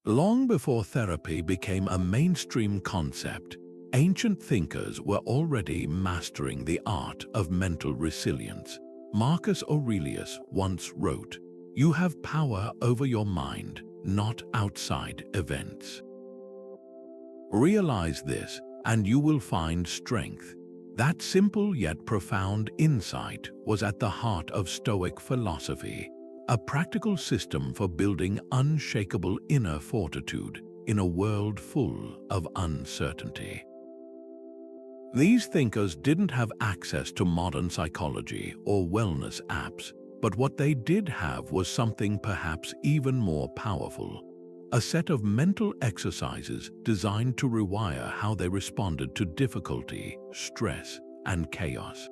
Long before therapy became a mainstream concept, ancient thinkers were already mastering the art of mental resilience. Marcus Aurelius once wrote, "You have power over your mind, not outside events." Realize this, and you will find strength. That simple yet profound insight was at the heart of Stoic philosophy, a practical system for building unshakable inner fortitude in a world full of uncertainty. These thinkers didn't have access to modern psychology or wellness apps, but what they did have was something perhaps even more powerful: a set of mental exercises designed to rewire how they responded to difficulty, stress, and chaos.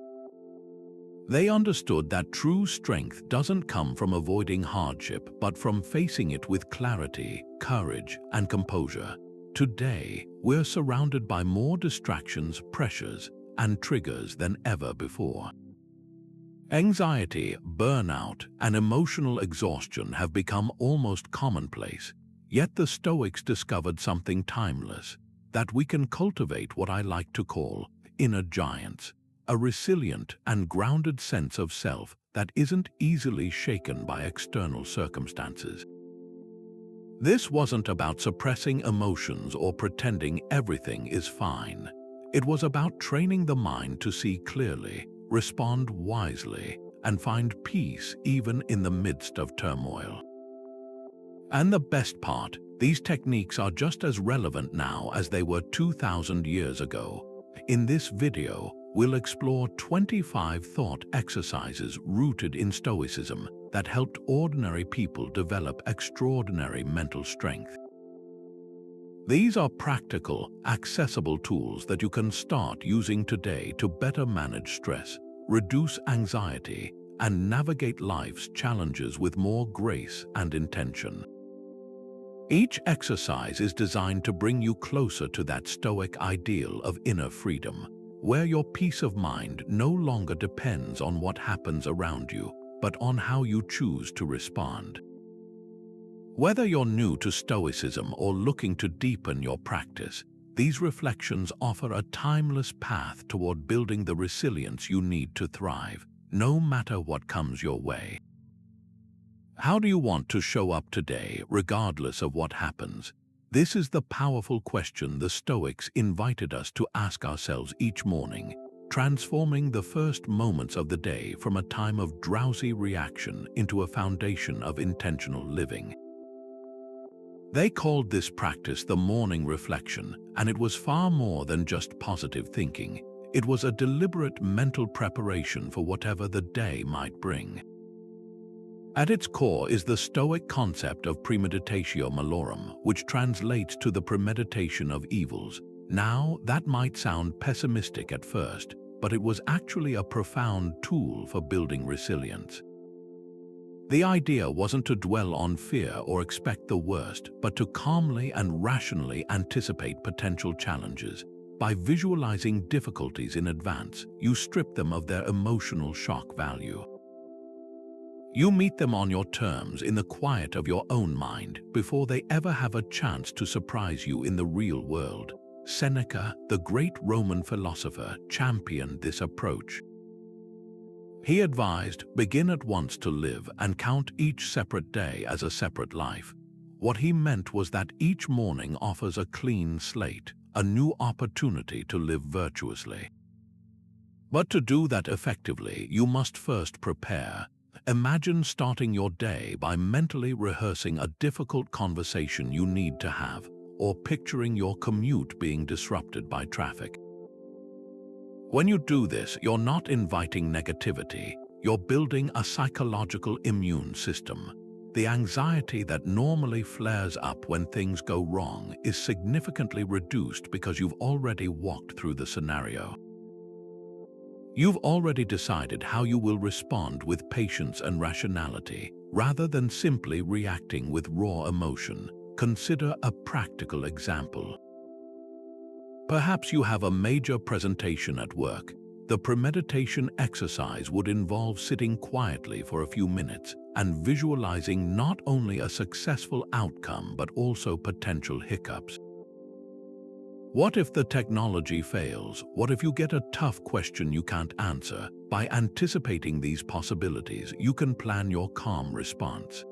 They understood that true strength doesn't come from avoiding hardship, but from facing it with clarity, courage, and composure. Today, we're surrounded by more distractions, pressures, and triggers than ever before. Anxiety, burnout, and emotional exhaustion have become almost commonplace. Yet the Stoics discovered something timeless, that we can cultivate what I like to call inner giants, a resilient and grounded sense of self that isn't easily shaken by external circumstances. This wasn't about suppressing emotions or pretending everything is fine. It was about training the mind to see clearly, respond wisely, and find peace even in the midst of turmoil. And the best part, these techniques are just as relevant now as they were 2,000 years ago. In this video, we'll explore 25 thought exercises rooted in Stoicism that helped ordinary people develop extraordinary mental strength. These are practical, accessible tools that you can start using today to better manage stress, reduce anxiety, and navigate life's challenges with more grace and intention. Each exercise is designed to bring you closer to that Stoic ideal of inner freedom, where your peace of mind no longer depends on what happens around you, but on how you choose to respond. Whether you're new to Stoicism or looking to deepen your practice, these reflections offer a timeless path toward building the resilience you need to thrive, no matter what comes your way. How do you want to show up today, regardless of what happens? This is the powerful question the Stoics invited us to ask ourselves each morning, transforming the first moments of the day from a time of drowsy reaction into a foundation of intentional living. They called this practice the morning reflection, and it was far more than just positive thinking. It was a deliberate mental preparation for whatever the day might bring. At its core is the Stoic concept of premeditatio malorum, which translates to the premeditation of evils. Now, that might sound pessimistic at first, but it was actually a profound tool for building resilience. The idea wasn't to dwell on fear or expect the worst, but to calmly and rationally anticipate potential challenges. By visualizing difficulties in advance, you strip them of their emotional shock value. You meet them on your terms in the quiet of your own mind before they ever have a chance to surprise you in the real world. Seneca, the great Roman philosopher, championed this approach. He advised, begin at once to live and count each separate day as a separate life. What he meant was that each morning offers a clean slate, a new opportunity to live virtuously. But to do that effectively, you must first prepare. Imagine starting your day by mentally rehearsing a difficult conversation you need to have, or picturing your commute being disrupted by traffic. When you do this, you're not inviting negativity, you're building a psychological immune system. The anxiety that normally flares up when things go wrong is significantly reduced because you've already walked through the scenario. You've already decided how you will respond with patience and rationality, rather than simply reacting with raw emotion. Consider a practical example. Perhaps you have a major presentation at work. The premeditation exercise would involve sitting quietly for a few minutes and visualizing not only a successful outcome but also potential hiccups. What if the technology fails? What if you get a tough question you can't answer? By anticipating these possibilities, you can plan your calm response.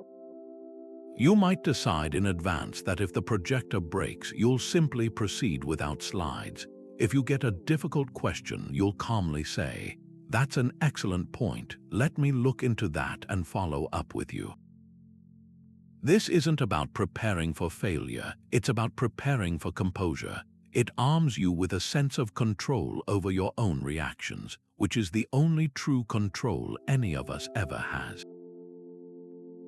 You might decide in advance that if the projector breaks, you'll simply proceed without slides. If you get a difficult question, you'll calmly say, "That's an excellent point. Let me look into that and follow up with you." This isn't about preparing for failure, it's about preparing for composure. It arms you with a sense of control over your own reactions, which is the only true control any of us ever has.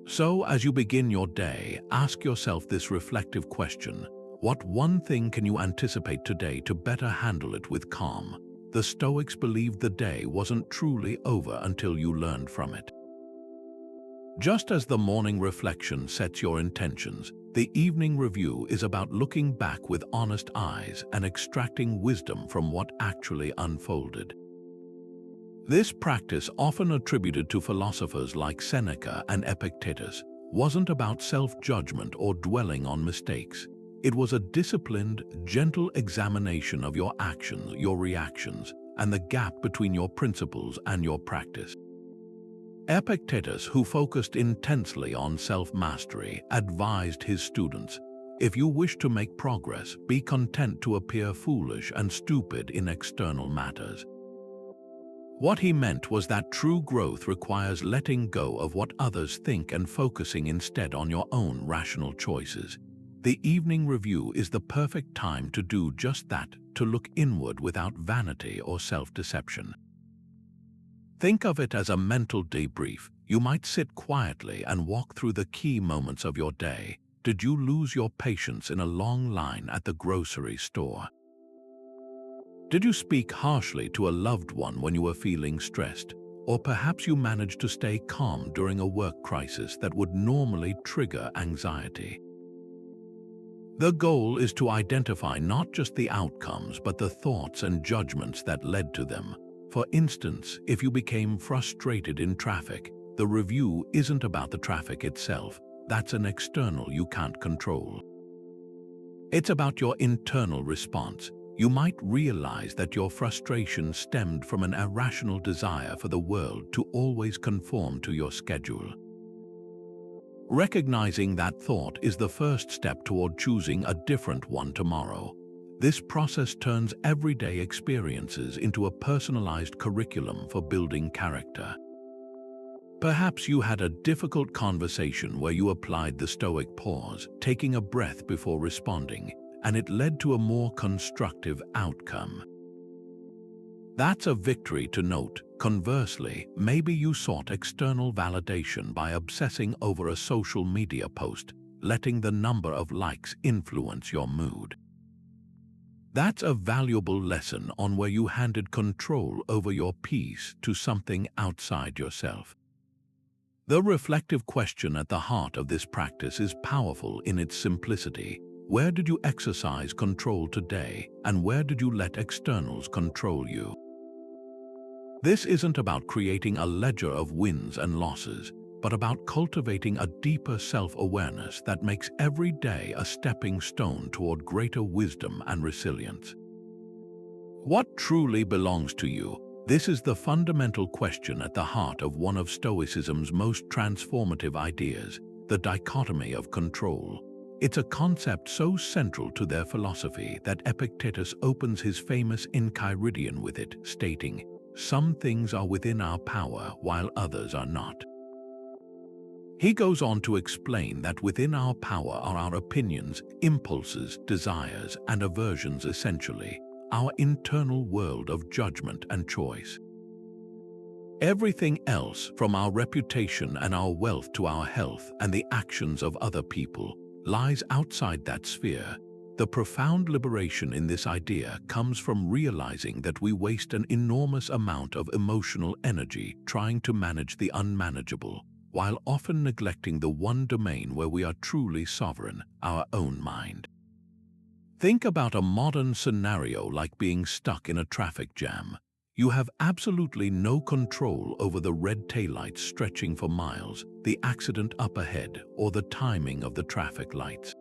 So, as you begin your day, ask yourself this reflective question: what one thing can you anticipate today to better handle it with calm? The Stoics believed the day wasn't truly over until you learned from it. Just as the morning reflection sets your intentions, the evening review is about looking back with honest eyes and extracting wisdom from what actually unfolded. This practice, often attributed to philosophers like Seneca and Epictetus, wasn't about self-judgment or dwelling on mistakes. It was a disciplined, gentle examination of your actions, your reactions, and the gap between your principles and your practice. Epictetus, who focused intensely on self-mastery, advised his students, "If you wish to make progress, be content to appear foolish and stupid in external matters." What he meant was that true growth requires letting go of what others think and focusing instead on your own rational choices. The evening review is the perfect time to do just that, to look inward without vanity or self-deception. Think of it as a mental debrief. You might sit quietly and walk through the key moments of your day. Did you lose your patience in a long line at the grocery store? Did you speak harshly to a loved one when you were feeling stressed? Or perhaps you managed to stay calm during a work crisis that would normally trigger anxiety. The goal is to identify not just the outcomes but the thoughts and judgments that led to them. For instance, if you became frustrated in traffic, the review isn't about the traffic itself. That's an external you can't control. It's about your internal response. You might realize that your frustration stemmed from an irrational desire for the world to always conform to your schedule. Recognizing that thought is the first step toward choosing a different one tomorrow. This process turns everyday experiences into a personalized curriculum for building character. Perhaps you had a difficult conversation where you applied the Stoic Pause, taking a breath before responding, and it led to a more constructive outcome. That's a victory to note. Conversely, maybe you sought external validation by obsessing over a social media post, letting the number of likes influence your mood. That's a valuable lesson on where you handed control over your peace to something outside yourself. The reflective question at the heart of this practice is powerful in its simplicity. Where did you exercise control today, and where did you let externals control you? This isn't about creating a ledger of wins and losses, but about cultivating a deeper self-awareness that makes every day a stepping stone toward greater wisdom and resilience. What truly belongs to you? This is the fundamental question at the heart of one of Stoicism's most transformative ideas, the dichotomy of control. It's a concept so central to their philosophy that Epictetus opens his famous Enchiridion with it, stating, "Some things are within our power while others are not." He goes on to explain that within our power are our opinions, impulses, desires, and aversions, essentially, our internal world of judgment and choice. Everything else, from our reputation and our wealth to our health and the actions of other people, lies outside that sphere. The profound liberation in this idea comes from realizing that we waste an enormous amount of emotional energy trying to manage the unmanageable, while often neglecting the one domain where we are truly sovereign, our own mind. Think about a modern scenario like being stuck in a traffic jam. You have absolutely no control over the red taillights stretching for miles, the accident up ahead, or the timing of the traffic lights.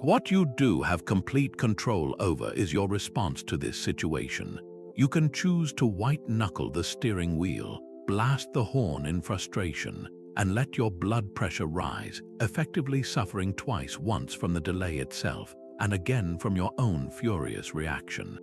What you do have complete control over is your response to this situation. You can choose to white-knuckle the steering wheel, blast the horn in frustration, and let your blood pressure rise, effectively suffering twice, once from the delay itself, and again from your own furious reaction.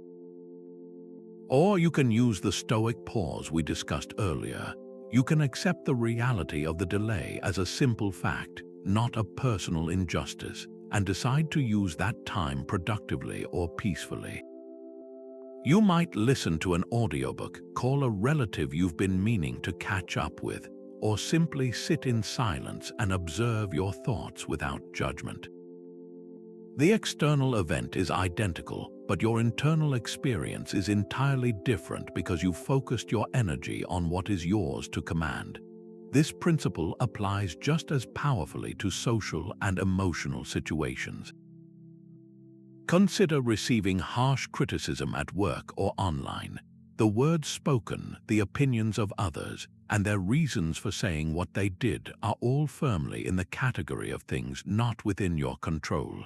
Or you can use the Stoic pause we discussed earlier. You can accept the reality of the delay as a simple fact, not a personal injustice, and decide to use that time productively or peacefully. You might listen to an audiobook, call a relative you've been meaning to catch up with, or simply sit in silence and observe your thoughts without judgment. The external event is identical, but your internal experience is entirely different because you focused your energy on what is yours to command. This principle applies just as powerfully to social and emotional situations. Consider receiving harsh criticism at work or online. The words spoken, the opinions of others, and their reasons for saying what they did are all firmly in the category of things not within your control.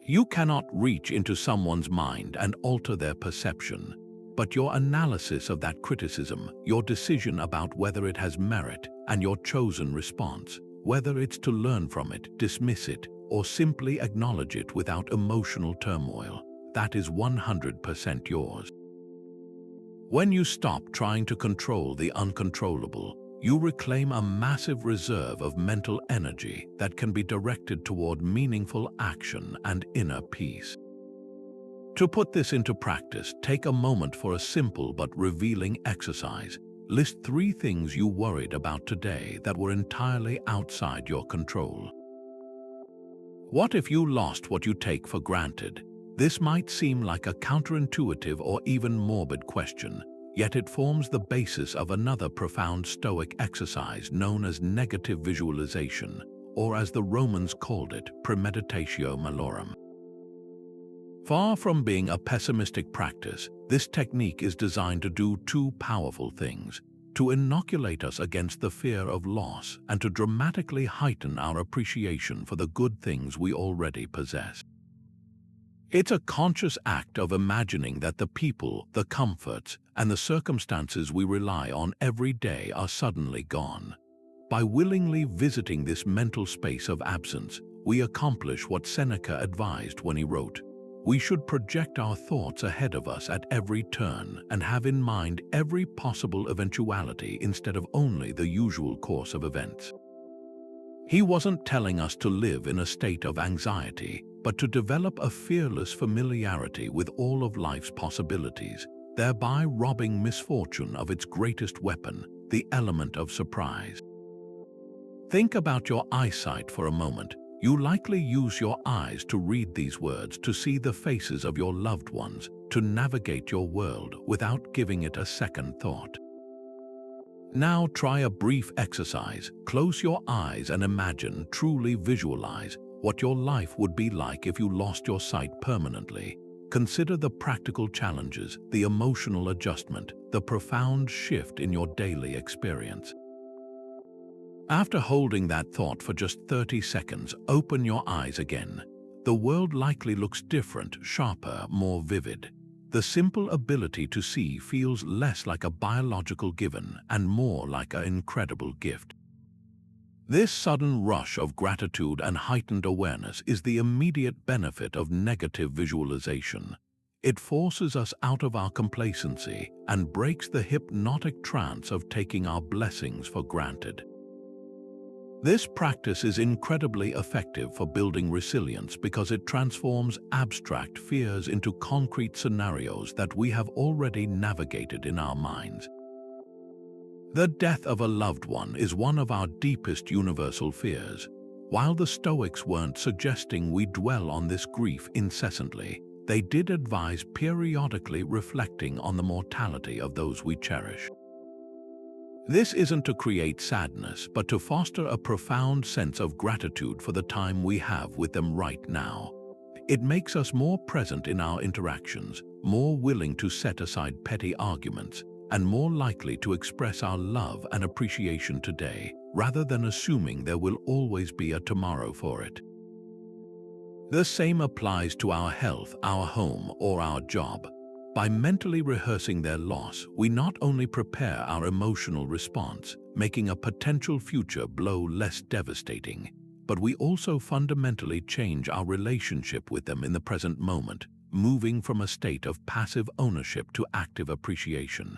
You cannot reach into someone's mind and alter their perception, but your analysis of that criticism, your decision about whether it has merit, and your chosen response, whether it's to learn from it, dismiss it, or simply acknowledge it without emotional turmoil, that is 100% yours. When you stop trying to control the uncontrollable, you reclaim a massive reserve of mental energy that can be directed toward meaningful action and inner peace. To put this into practice, take a moment for a simple but revealing exercise. List 3 things you worried about today that were entirely outside your control. What if you lost what you take for granted? This might seem like a counterintuitive or even morbid question, yet it forms the basis of another profound Stoic exercise known as negative visualization, or as the Romans called it, premeditatio malorum. Far from being a pessimistic practice, this technique is designed to do 2 powerful things: to inoculate us against the fear of loss and to dramatically heighten our appreciation for the good things we already possess. It's a conscious act of imagining that the people, the comforts, and the circumstances we rely on every day are suddenly gone. By willingly visiting this mental space of absence, we accomplish what Seneca advised when he wrote, "We should project our thoughts ahead of us at every turn and have in mind every possible eventuality instead of only the usual course of events." He wasn't telling us to live in a state of anxiety, but to develop a fearless familiarity with all of life's possibilities, thereby robbing misfortune of its greatest weapon, the element of surprise. Think about your eyesight for a moment. You likely use your eyes to read these words, to see the faces of your loved ones, to navigate your world without giving it a second thought. Now try a brief exercise. Close your eyes and imagine, truly visualize, what your life would be like if you lost your sight permanently. Consider the practical challenges, the emotional adjustment, the profound shift in your daily experience. After holding that thought for just 30 seconds, open your eyes again. The world likely looks different, sharper, more vivid. The simple ability to see feels less like a biological given and more like an incredible gift. This sudden rush of gratitude and heightened awareness is the immediate benefit of negative visualization. It forces us out of our complacency and breaks the hypnotic trance of taking our blessings for granted. This practice is incredibly effective for building resilience because it transforms abstract fears into concrete scenarios that we have already navigated in our minds. The death of a loved one is one of our deepest universal fears. While the Stoics weren't suggesting we dwell on this grief incessantly, they did advise periodically reflecting on the mortality of those we cherish. This isn't to create sadness, but to foster a profound sense of gratitude for the time we have with them right now. It makes us more present in our interactions, more willing to set aside petty arguments, and more likely to express our love and appreciation today, rather than assuming there will always be a tomorrow for it. The same applies to our health, our home, or our job. By mentally rehearsing their loss, we not only prepare our emotional response, making a potential future blow less devastating, but we also fundamentally change our relationship with them in the present moment, moving from a state of passive ownership to active appreciation.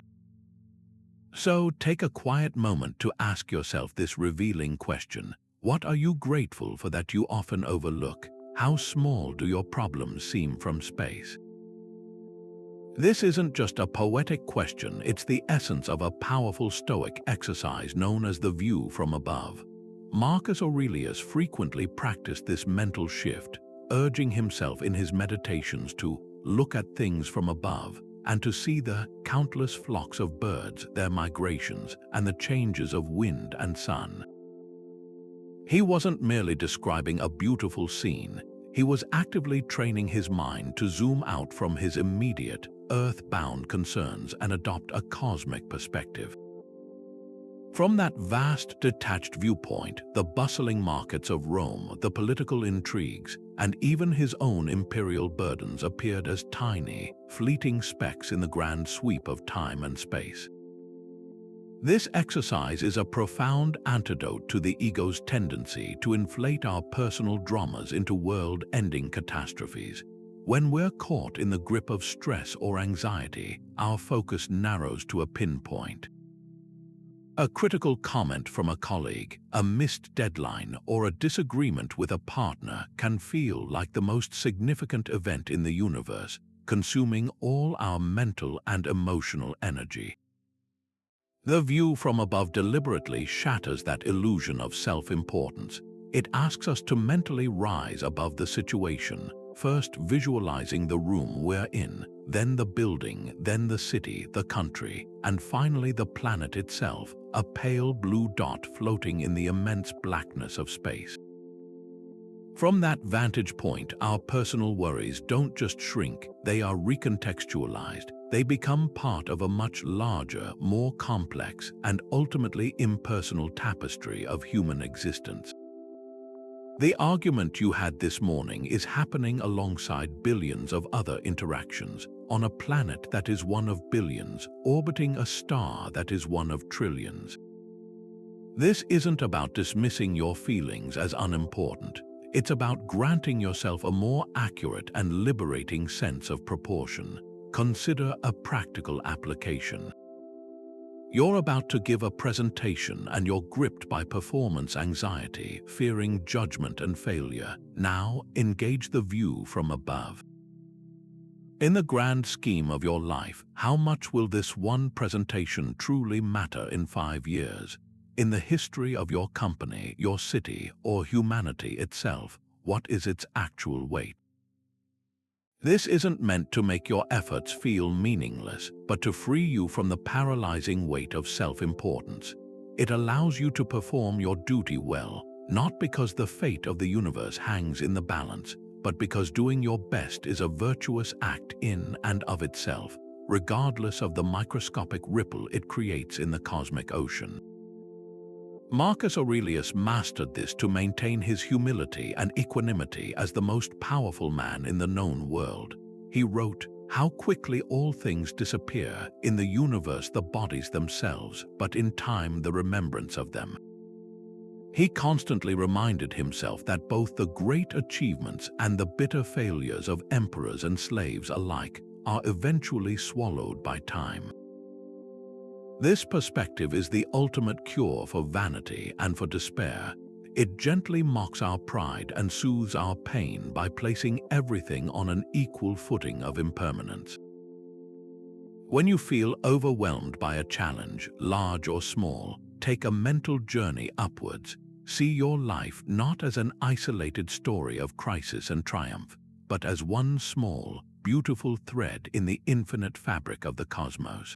So take a quiet moment to ask yourself this revealing question. What are you grateful for that you often overlook? How small do your problems seem from space? This isn't just a poetic question, it's the essence of a powerful Stoic exercise known as the view from above. Marcus Aurelius frequently practiced this mental shift, urging himself in his meditations to look at things from above and to see the countless flocks of birds, their migrations, and the changes of wind and sun. He wasn't merely describing a beautiful scene, he was actively training his mind to zoom out from his immediate, earth-bound concerns and adopt a cosmic perspective. From that vast, detached viewpoint, the bustling markets of Rome, the political intrigues, and even his own imperial burdens appeared as tiny, fleeting specks in the grand sweep of time and space. This exercise is a profound antidote to the ego's tendency to inflate our personal dramas into world-ending catastrophes. When we're caught in the grip of stress or anxiety, our focus narrows to a pinpoint. A critical comment from a colleague, a missed deadline, or a disagreement with a partner can feel like the most significant event in the universe, consuming all our mental and emotional energy. The view from above deliberately shatters that illusion of self-importance. It asks us to mentally rise above the situation, first visualizing the room we're in, then the building, then the city, the country, and finally the planet itself, a pale blue dot floating in the immense blackness of space. From that vantage point, our personal worries don't just shrink, they are recontextualized. They become part of a much larger, more complex, and ultimately impersonal tapestry of human existence. The argument you had this morning is happening alongside billions of other interactions, on a planet that is one of billions, orbiting a star that is one of trillions. This isn't about dismissing your feelings as unimportant. It's about granting yourself a more accurate and liberating sense of proportion. Consider a practical application. You're about to give a presentation and you're gripped by performance anxiety, fearing judgment and failure. Now, engage the view from above. In the grand scheme of your life, how much will this one presentation truly matter in 5 years? In the history of your company, your city, or humanity itself, what is its actual weight? This isn't meant to make your efforts feel meaningless, but to free you from the paralyzing weight of self-importance. It allows you to perform your duty well, not because the fate of the universe hangs in the balance, but because doing your best is a virtuous act in and of itself, regardless of the microscopic ripple it creates in the cosmic ocean. Marcus Aurelius mastered this to maintain his humility and equanimity as the most powerful man in the known world. He wrote, "How quickly all things disappear, in the universe the bodies themselves, but in time the remembrance of them." He constantly reminded himself that both the great achievements and the bitter failures of emperors and slaves alike are eventually swallowed by time. This perspective is the ultimate cure for vanity and for despair. It gently mocks our pride and soothes our pain by placing everything on an equal footing of impermanence. When you feel overwhelmed by a challenge, large or small, take a mental journey upwards. See your life not as an isolated story of crisis and triumph, but as one small, beautiful thread in the infinite fabric of the cosmos.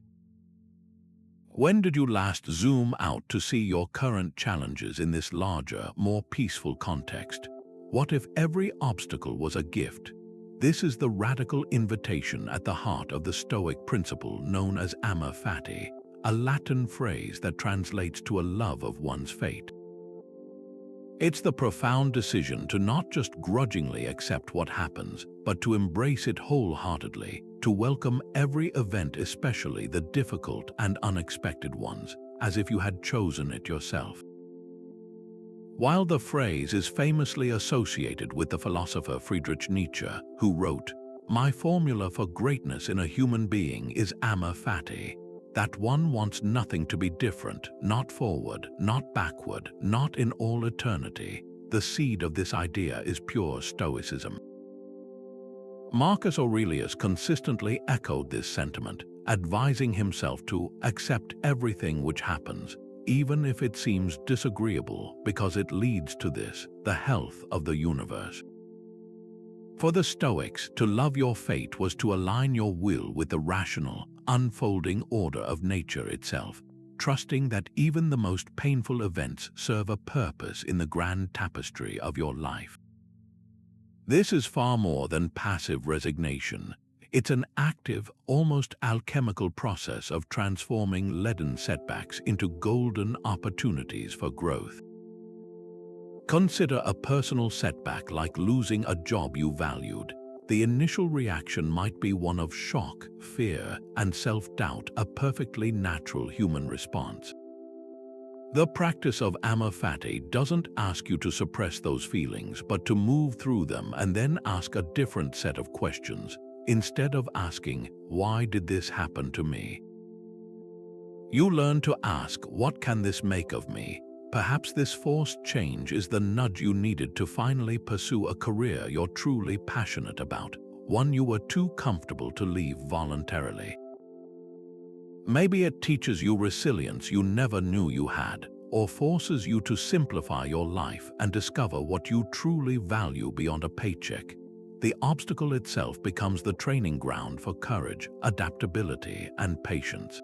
When did you last zoom out to see your current challenges in this larger, more peaceful context? What if every obstacle was a gift, This is the radical invitation at the heart of the Stoic principle known as amor fati, a Latin phrase that translates to a love of one's fate. It's the profound decision to not just grudgingly accept what happens, but to embrace it wholeheartedly, to welcome every event, especially the difficult and unexpected ones, as if you had chosen it yourself. While the phrase is famously associated with the philosopher Friedrich Nietzsche, who wrote, "My formula for greatness in a human being is amor fati," that one wants nothing to be different, not forward, not backward, not in all eternity, the seed of this idea is pure Stoicism. Marcus Aurelius consistently echoed this sentiment, advising himself to accept everything which happens, even if it seems disagreeable, because it leads to this, the health of the universe. For the Stoics, to love your fate was to align your will with the rational, unfolding order of nature itself, trusting that even the most painful events serve a purpose in the grand tapestry of your life. This is far more than passive resignation. It's an active, almost alchemical process of transforming leaden setbacks into golden opportunities for growth. Consider a personal setback like losing a job you valued. The initial reaction might be one of shock, fear, and self-doubt, a perfectly natural human response. The practice of amor fati doesn't ask you to suppress those feelings, but to move through them and then ask a different set of questions. Instead of asking, "Why did this happen to me?" you learn to ask, "What can this make of me?" Perhaps this forced change is the nudge you needed to finally pursue a career you're truly passionate about, one you were too comfortable to leave voluntarily. Maybe it teaches you resilience you never knew you had, or forces you to simplify your life and discover what you truly value beyond a paycheck. The obstacle itself becomes the training ground for courage, adaptability, and patience.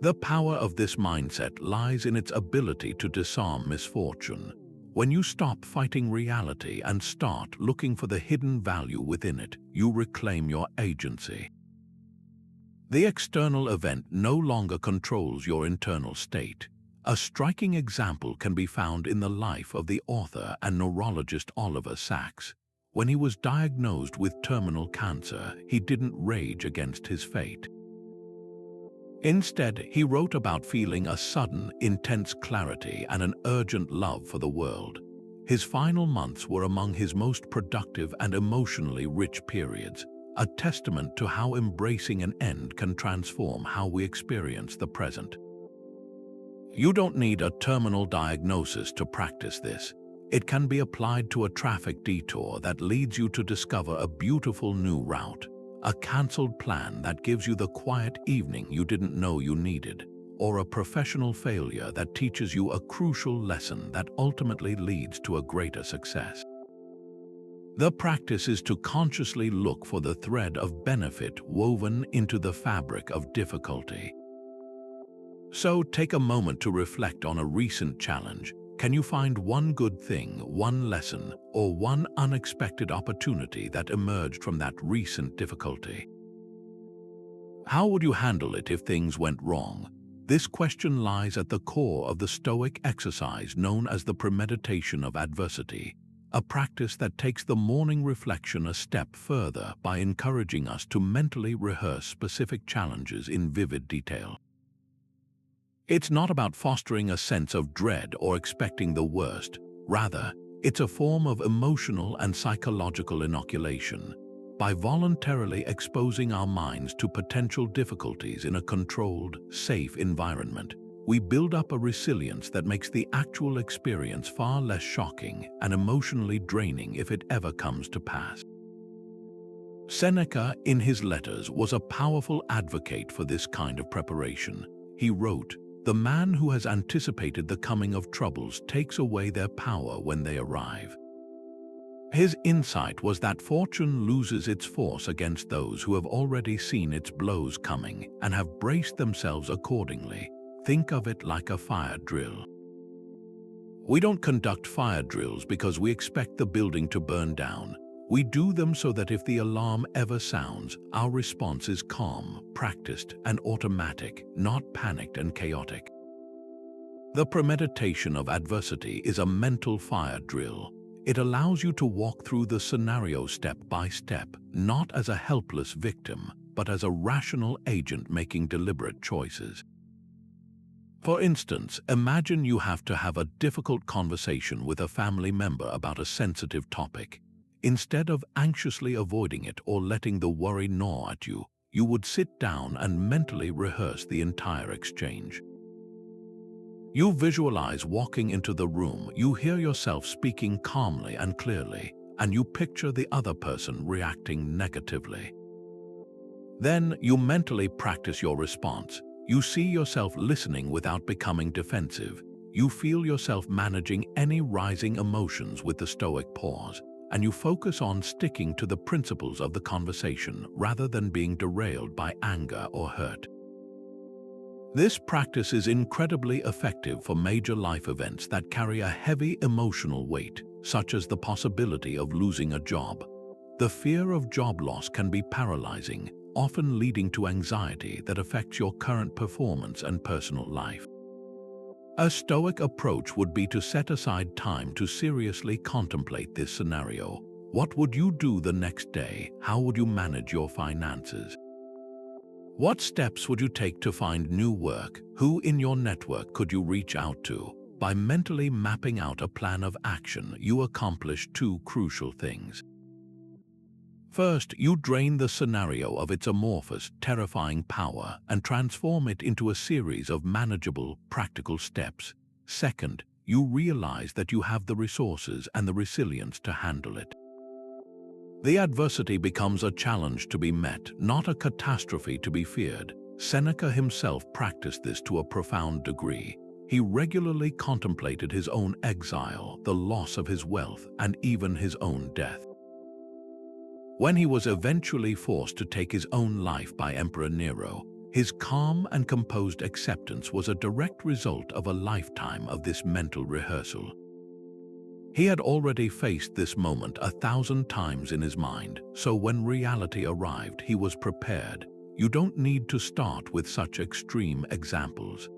The power of this mindset lies in its ability to disarm misfortune. When you stop fighting reality and start looking for the hidden value within it, you reclaim your agency. The external event no longer controls your internal state. A striking example can be found in the life of the author and neurologist Oliver Sacks. When he was diagnosed with terminal cancer, he didn't rage against his fate. Instead, he wrote about feeling a sudden, intense clarity and an urgent love for the world. His final months were among his most productive and emotionally rich periods, a testament to how embracing an end can transform how we experience the present. You don't need a terminal diagnosis to practice this. It can be applied to a traffic detour that leads you to discover a beautiful new route, a cancelled plan that gives you the quiet evening you didn't know you needed, or a professional failure that teaches you a crucial lesson that ultimately leads to a greater success. The practice is to consciously look for the thread of benefit woven into the fabric of difficulty. So take a moment to reflect on a recent challenge. Can you find one good thing, one lesson, or one unexpected opportunity that emerged from that recent difficulty? How would you handle it if things went wrong? This question lies at the core of the Stoic exercise known as the Premeditation of Adversity, a practice that takes the morning reflection a step further by encouraging us to mentally rehearse specific challenges in vivid detail. It's not about fostering a sense of dread or expecting the worst. Rather, it's a form of emotional and psychological inoculation. By voluntarily exposing our minds to potential difficulties in a controlled, safe environment, we build up a resilience that makes the actual experience far less shocking and emotionally draining if it ever comes to pass. Seneca, in his letters, was a powerful advocate for this kind of preparation. He wrote, "The man who has anticipated the coming of troubles takes away their power when they arrive." His insight was that fortune loses its force against those who have already seen its blows coming and have braced themselves accordingly. Think of it like a fire drill. We don't conduct fire drills because we expect the building to burn down. We do them so that if the alarm ever sounds, our response is calm, practiced, and automatic, not panicked and chaotic. The Premeditation of Adversity is a mental fire drill. It allows you to walk through the scenario step by step, not as a helpless victim, but as a rational agent making deliberate choices. For instance, imagine you have to have a difficult conversation with a family member about a sensitive topic. Instead of anxiously avoiding it or letting the worry gnaw at you, you would sit down and mentally rehearse the entire exchange. You visualize walking into the room, you hear yourself speaking calmly and clearly, and you picture the other person reacting negatively. Then you mentally practice your response. You see yourself listening without becoming defensive. You feel yourself managing any rising emotions with the Stoic pause, and you focus on sticking to the principles of the conversation rather than being derailed by anger or hurt. This practice is incredibly effective for major life events that carry a heavy emotional weight, such as the possibility of losing a job. The fear of job loss can be paralyzing, often leading to anxiety that affects your current performance and personal life. A Stoic approach would be to set aside time to seriously contemplate this scenario. What would you do the next day? How would you manage your finances? What steps would you take to find new work? Who in your network could you reach out to? By mentally mapping out a plan of action, you accomplish two crucial things. First, you drain the scenario of its amorphous, terrifying power and transform it into a series of manageable, practical steps. Second, you realize that you have the resources and the resilience to handle it. The adversity becomes a challenge to be met, not a catastrophe to be feared. Seneca himself practiced this to a profound degree. He regularly contemplated his own exile, the loss of his wealth, and even his own death. When he was eventually forced to take his own life by Emperor Nero, his calm and composed acceptance was a direct result of a lifetime of this mental rehearsal. He had already faced this moment 1,000 times in his mind, so when reality arrived, he was prepared. You don't need to start with such extreme examples.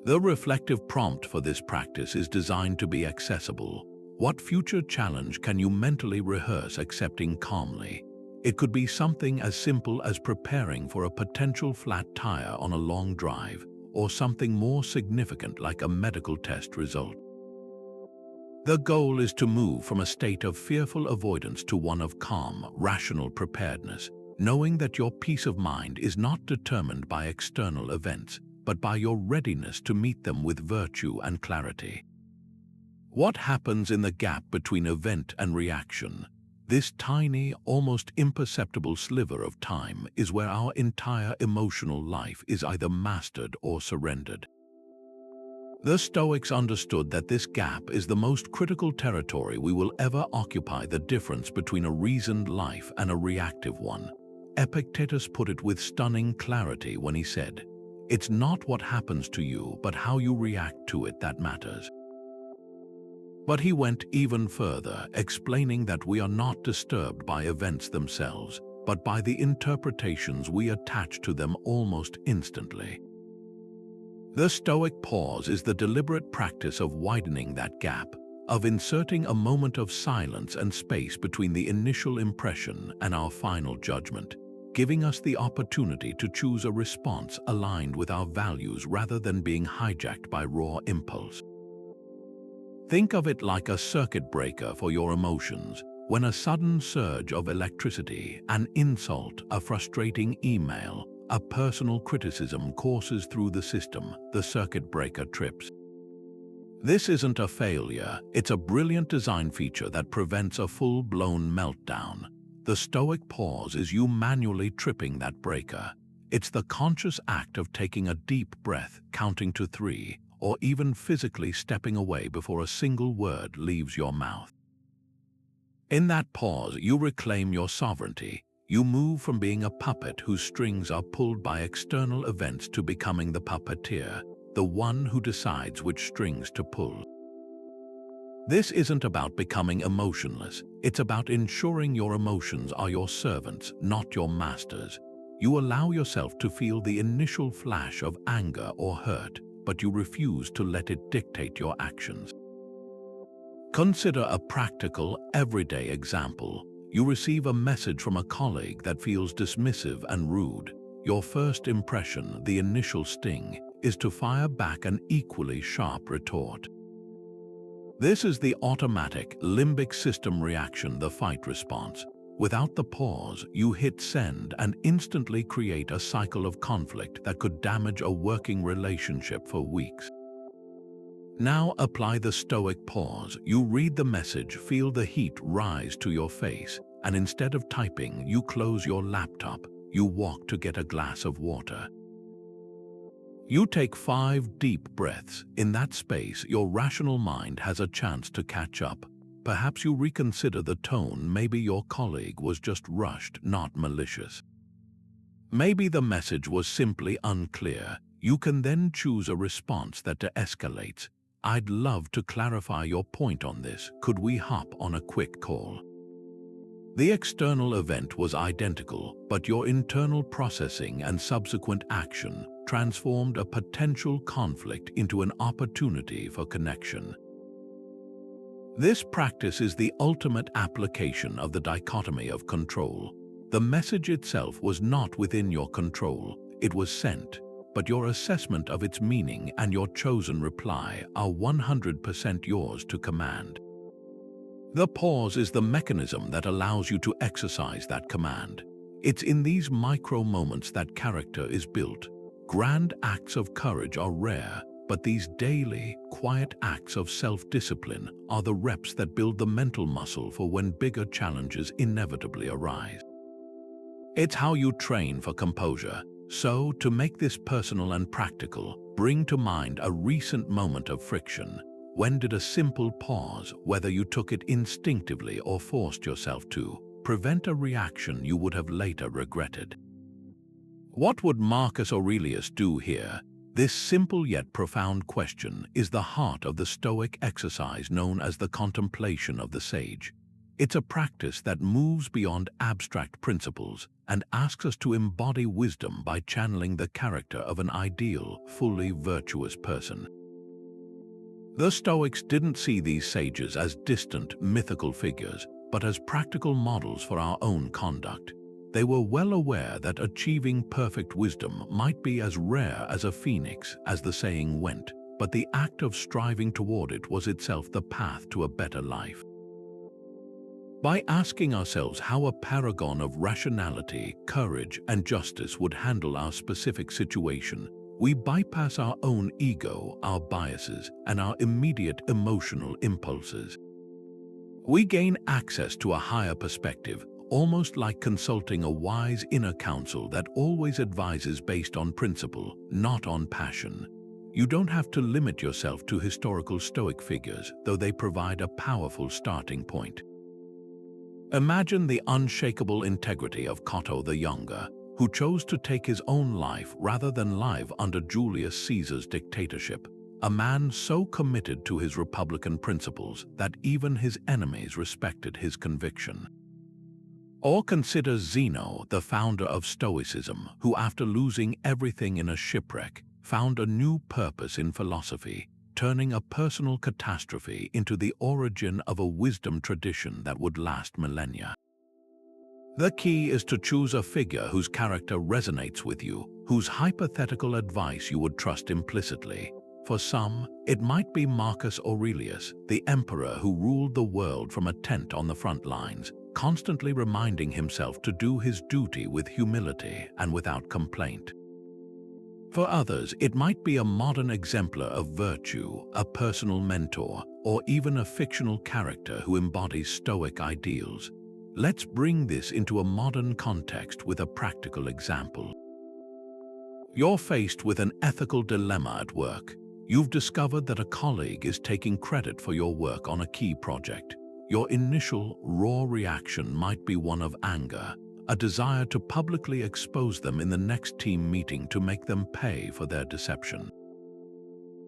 The reflective prompt for this practice is designed to be accessible. What future challenge can you mentally rehearse accepting calmly? It could be something as simple as preparing for a potential flat tire on a long drive, or something more significant like a medical test result. The goal is to move from a state of fearful avoidance to one of calm, rational preparedness, knowing that your peace of mind is not determined by external events, but by your readiness to meet them with virtue and clarity. What happens in the gap between event and reaction? This tiny, almost imperceptible sliver of time is where our entire emotional life is either mastered or surrendered. The Stoics understood that this gap is the most critical territory we will ever occupy, the difference between a reasoned life and a reactive one. Epictetus put it with stunning clarity when he said, "It's not what happens to you, but how you react to it that matters." But he went even further, explaining that we are not disturbed by events themselves, but by the interpretations we attach to them almost instantly. The Stoic pause is the deliberate practice of widening that gap, of inserting a moment of silence and space between the initial impression and our final judgment, giving us the opportunity to choose a response aligned with our values rather than being hijacked by raw impulse. Think of it like a circuit breaker for your emotions. When a sudden surge of electricity, an insult, a frustrating email, a personal criticism courses through the system, the circuit breaker trips. This isn't a failure, it's a brilliant design feature that prevents a full-blown meltdown. The Stoic pause is you manually tripping that breaker. It's the conscious act of taking a deep breath, counting to 3, or even physically stepping away before a single word leaves your mouth. In that pause, you reclaim your sovereignty. You move from being a puppet whose strings are pulled by external events to becoming the puppeteer, the one who decides which strings to pull. This isn't about becoming emotionless. It's about ensuring your emotions are your servants, not your masters. You allow yourself to feel the initial flash of anger or hurt, but you refuse to let it dictate your actions. Consider a practical, everyday example. You receive a message from a colleague that feels dismissive and rude. Your first impression, the initial sting, is to fire back an equally sharp retort. This is the automatic limbic system reaction, the fight response. Without the pause, you hit send and instantly create a cycle of conflict that could damage a working relationship for weeks. Now apply the Stoic pause. You read the message, feel the heat rise to your face, and instead of typing, you close your laptop. You walk to get a glass of water. You take 5 deep breaths. In that space, your rational mind has a chance to catch up. Perhaps you reconsider the tone. Maybe your colleague was just rushed, not malicious. Maybe the message was simply unclear. You can then choose a response that de-escalates. I'd love to clarify your point on this. Could we hop on a quick call? The external event was identical, but your internal processing and subsequent action transformed a potential conflict into an opportunity for connection. This practice is the ultimate application of the dichotomy of control. The message itself was not within your control. It was sent, but your assessment of its meaning and your chosen reply are 100% yours to command. The pause is the mechanism that allows you to exercise that command. It's in these micro moments that character is built. Grand acts of courage are rare, but these daily, quiet acts of self-discipline are the reps that build the mental muscle for when bigger challenges inevitably arise. It's how you train for composure. So, to make this personal and practical, bring to mind a recent moment of friction. When did a simple pause, whether you took it instinctively or forced yourself to, prevent a reaction you would have later regretted? What would Marcus Aurelius do here? This simple yet profound question is the heart of the Stoic exercise known as the Contemplation of the Sage. It's a practice that moves beyond abstract principles and asks us to embody wisdom by channeling the character of an ideal, fully virtuous person. The Stoics didn't see these sages as distant, mythical figures, but as practical models for our own conduct. They were well aware that achieving perfect wisdom might be as rare as a phoenix, as the saying went, but the act of striving toward it was itself the path to a better life. By asking ourselves how a paragon of rationality, courage, and justice would handle our specific situation, we bypass our own ego, our biases, and our immediate emotional impulses. We gain access to a higher perspective, almost like consulting a wise inner counsel that always advises based on principle, not on passion. You don't have to limit yourself to historical Stoic figures, though they provide a powerful starting point. Imagine the unshakable integrity of Cato the Younger, who chose to take his own life rather than live under Julius Caesar's dictatorship, a man so committed to his republican principles that even his enemies respected his conviction. Or consider Zeno, the founder of Stoicism, who after losing everything in a shipwreck, found a new purpose in philosophy, turning a personal catastrophe into the origin of a wisdom tradition that would last millennia. The key is to choose a figure whose character resonates with you, whose hypothetical advice you would trust implicitly. For some, it might be Marcus Aurelius, the emperor who ruled the world from a tent on the front lines, constantly reminding himself to do his duty with humility and without complaint. For others, it might be a modern exemplar of virtue, a personal mentor, or even a fictional character who embodies Stoic ideals. Let's bring this into a modern context with a practical example. You're faced with an ethical dilemma at work. You've discovered that a colleague is taking credit for your work on a key project. Your initial, raw reaction might be one of anger, a desire to publicly expose them in the next team meeting to make them pay for their deception.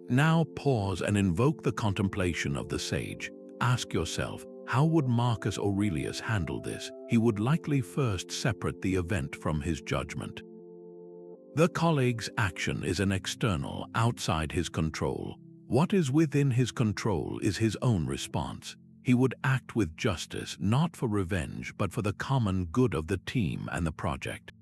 Now pause and invoke the contemplation of the sage. ask yourself, how would Marcus Aurelius handle this? He would likely first separate the event from his judgment. The colleague's action is an external, outside his control. What is within his control is his own response. He would act with justice, not for revenge, but for the common good of the team and the project.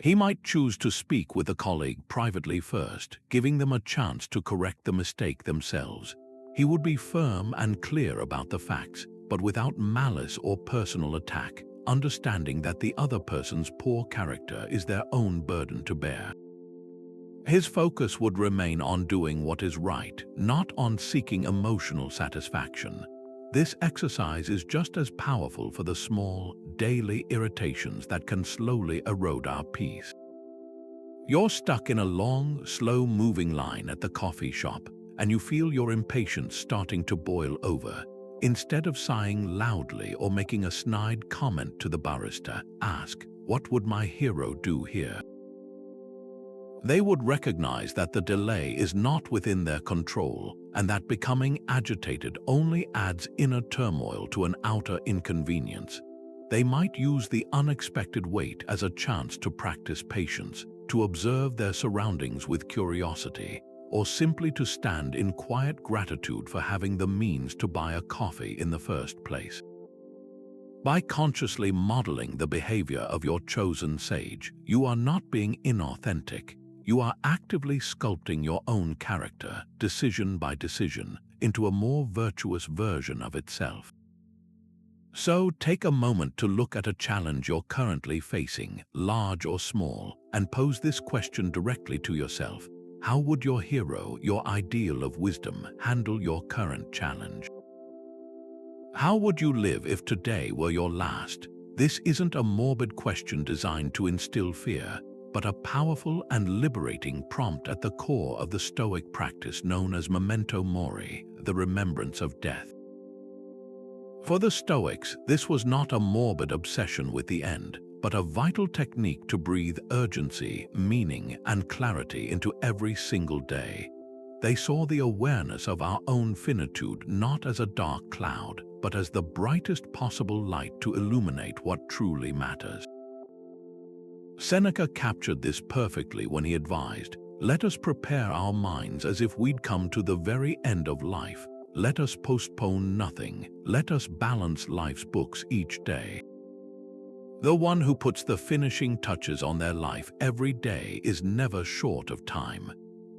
He might choose to speak with the colleague privately first, giving them a chance to correct the mistake themselves. He would be firm and clear about the facts, but without malice or personal attack, understanding that the other person's poor character is their own burden to bear. His focus would remain on doing what is right, not on seeking emotional satisfaction. This exercise is just as powerful for the small, daily irritations that can slowly erode our peace. You're stuck in a long, slow-moving line at the coffee shop, and you feel your impatience starting to boil over. Instead of sighing loudly or making a snide comment to the barista, ask, "What would my hero do here?" They would recognize that the delay is not within their control and that becoming agitated only adds inner turmoil to an outer inconvenience. They might use the unexpected wait as a chance to practice patience, to observe their surroundings with curiosity, or simply to stand in quiet gratitude for having the means to buy a coffee in the first place. By consciously modeling the behavior of your chosen sage, you are not being inauthentic. You are actively sculpting your own character, decision by decision, into a more virtuous version of itself. So take a moment to look at a challenge you're currently facing, large or small, and pose this question directly to yourself. How would your hero, your ideal of wisdom, handle your current challenge? How would you live if today were your last? This isn't a morbid question designed to instill fear, but a powerful and liberating prompt at the core of the Stoic practice known as Memento Mori, the remembrance of death. For the Stoics, this was not a morbid obsession with the end, but a vital technique to breathe urgency, meaning, and clarity into every single day. They saw the awareness of our own finitude not as a dark cloud, but as the brightest possible light to illuminate what truly matters. Seneca captured this perfectly when he advised, "Let us prepare our minds as if we'd come to the very end of life. Let us postpone nothing. Let us balance life's books each day." The one who puts the finishing touches on their life every day is never short of time.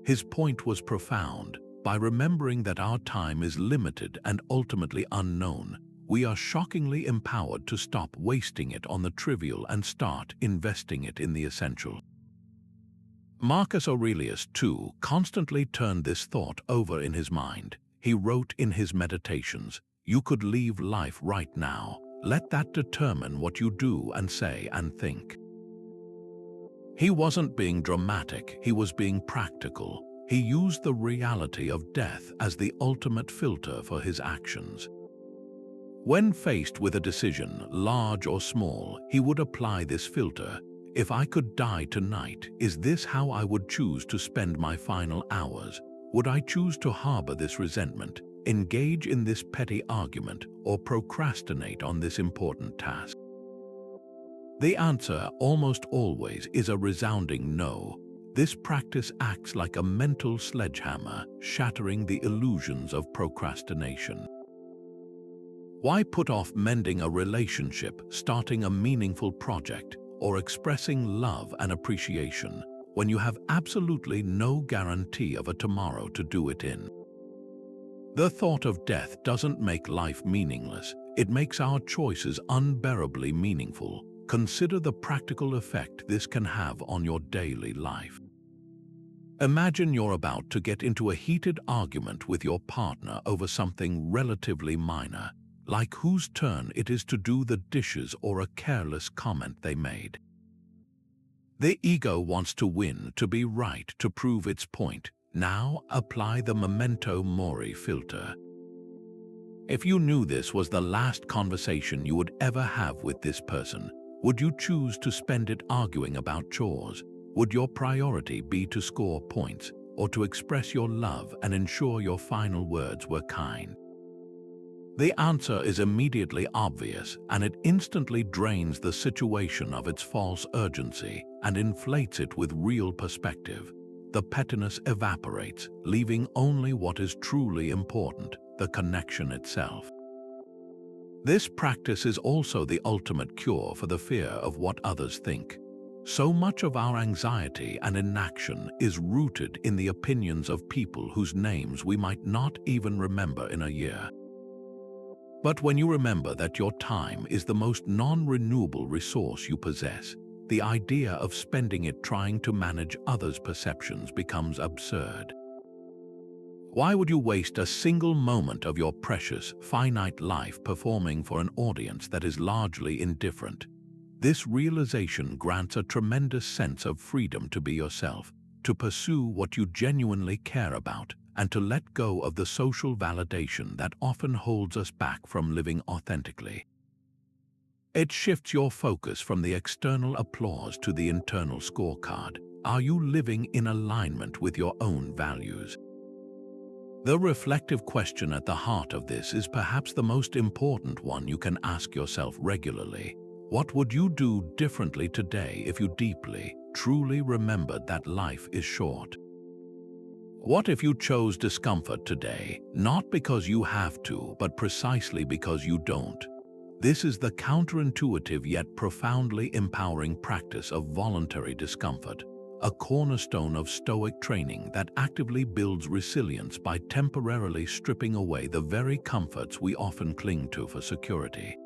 His point was profound. By remembering that our time is limited and ultimately unknown, we are shockingly empowered to stop wasting it on the trivial and start investing it in the essential. Marcus Aurelius, too, constantly turned this thought over in his mind. He wrote in his Meditations, "You could leave life right now. Let that determine what you do and say and think." He wasn't being dramatic, he was being practical. He used the reality of death as the ultimate filter for his actions. When faced with a decision, large or small, he would apply this filter. If I could die tonight, is this how I would choose to spend my final hours? Would I choose to harbor this resentment, engage in this petty argument, or procrastinate on this important task? The answer, almost always, is a resounding no. This practice acts like a mental sledgehammer, shattering the illusions of procrastination. Why put off mending a relationship, starting a meaningful project, or expressing love and appreciation when you have absolutely no guarantee of a tomorrow to do it in? The thought of death doesn't make life meaningless. It makes our choices unbearably meaningful. Consider the practical effect this can have on your daily life. Imagine you're about to get into a heated argument with your partner over something relatively minor, like whose turn it is to do the dishes or a careless comment they made. The ego wants to win, to be right, to prove its point. Now apply the Memento Mori filter. If you knew this was the last conversation you would ever have with this person, would you choose to spend it arguing about chores? Would your priority be to score points, or to express your love and ensure your final words were kind? The answer is immediately obvious, and it instantly drains the situation of its false urgency and inflates it with real perspective. The pettiness evaporates, leaving only what is truly important, the connection itself. This practice is also the ultimate cure for the fear of what others think. So much of our anxiety and inaction is rooted in the opinions of people whose names we might not even remember in a year. But when you remember that your time is the most non-renewable resource you possess, the idea of spending it trying to manage others' perceptions becomes absurd. Why would you waste a single moment of your precious, finite life performing for an audience that is largely indifferent? This realization grants a tremendous sense of freedom to be yourself, to pursue what you genuinely care about, and to let go of the social validation that often holds us back from living authentically. It shifts your focus from the external applause to the internal scorecard. Are you living in alignment with your own values? The reflective question at the heart of this is perhaps the most important one you can ask yourself regularly. What would you do differently today if you deeply, truly remembered that life is short? What if you chose discomfort today, not because you have to, but precisely because you don't? This is the counterintuitive yet profoundly empowering practice of voluntary discomfort, a cornerstone of Stoic training that actively builds resilience by temporarily stripping away the very comforts we often cling to for security.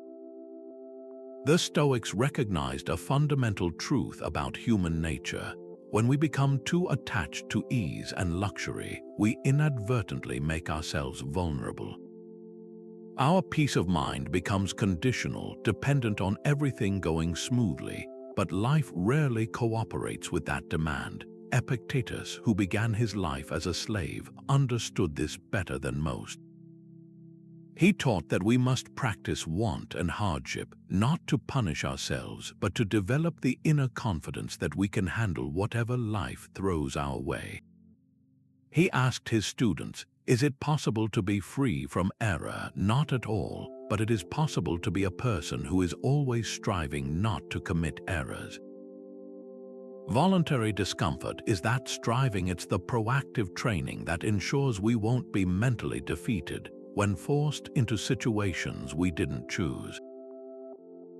The Stoics recognized a fundamental truth about human nature. When we become too attached to ease and luxury, we inadvertently make ourselves vulnerable. Our peace of mind becomes conditional, dependent on everything going smoothly, but life rarely cooperates with that demand. Epictetus, who began his life as a slave, understood this better than most. He taught that we must practice want and hardship, not to punish ourselves, but to develop the inner confidence that we can handle whatever life throws our way. He asked his students, is it possible to be free from error? Not at all, but it is possible to be a person who is always striving not to commit errors. Voluntary discomfort is that striving. It's the proactive training that ensures we won't be mentally defeated when forced into situations we didn't choose.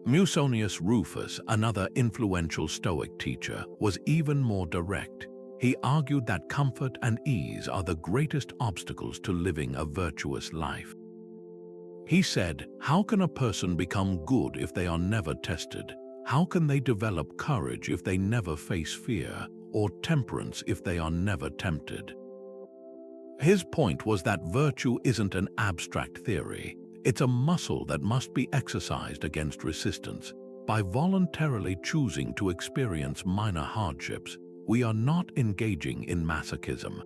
Musonius Rufus, another influential Stoic teacher, was even more direct. He argued that comfort and ease are the greatest obstacles to living a virtuous life. He said, how can a person become good if they are never tested? How can they develop courage if they never face fear, or temperance if they are never tempted? His point was that virtue isn't an abstract theory. It's a muscle that must be exercised against resistance. By voluntarily choosing to experience minor hardships, we are not engaging in masochism.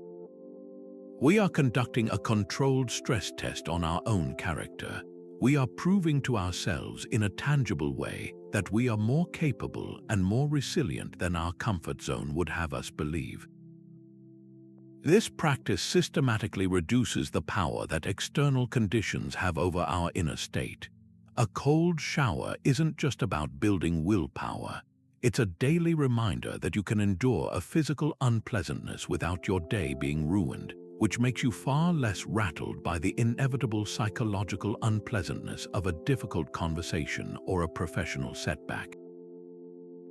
We are conducting a controlled stress test on our own character. We are proving to ourselves in a tangible way that we are more capable and more resilient than our comfort zone would have us believe. This practice systematically reduces the power that external conditions have over our inner state. A cold shower isn't just about building willpower. It's a daily reminder that you can endure a physical unpleasantness without your day being ruined, which makes you far less rattled by the inevitable psychological unpleasantness of a difficult conversation or a professional setback.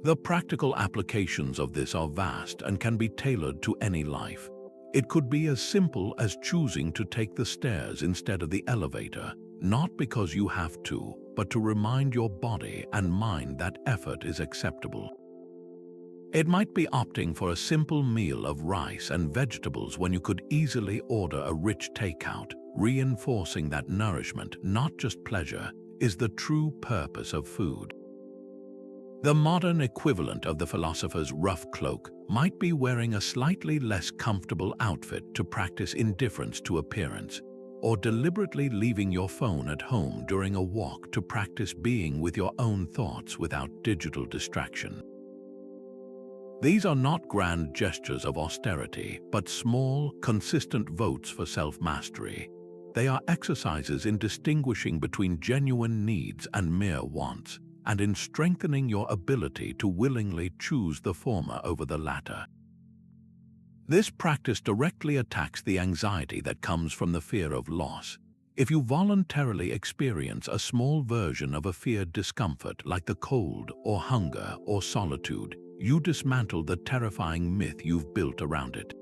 The practical applications of this are vast and can be tailored to any life. It could be as simple as choosing to take the stairs instead of the elevator, not because you have to, but to remind your body and mind that effort is acceptable. It might be opting for a simple meal of rice and vegetables when you could easily order a rich takeout, reinforcing that nourishment, not just pleasure, is the true purpose of food. The modern equivalent of the philosopher's rough cloak might be wearing a slightly less comfortable outfit to practice indifference to appearance, or deliberately leaving your phone at home during a walk to practice being with your own thoughts without digital distraction. These are not grand gestures of austerity, but small, consistent votes for self-mastery. They are exercises in distinguishing between genuine needs and mere wants, and in strengthening your ability to willingly choose the former over the latter. This practice directly attacks the anxiety that comes from the fear of loss. If you voluntarily experience a small version of a feared discomfort like the cold or hunger or solitude, you dismantle the terrifying myth you've built around it.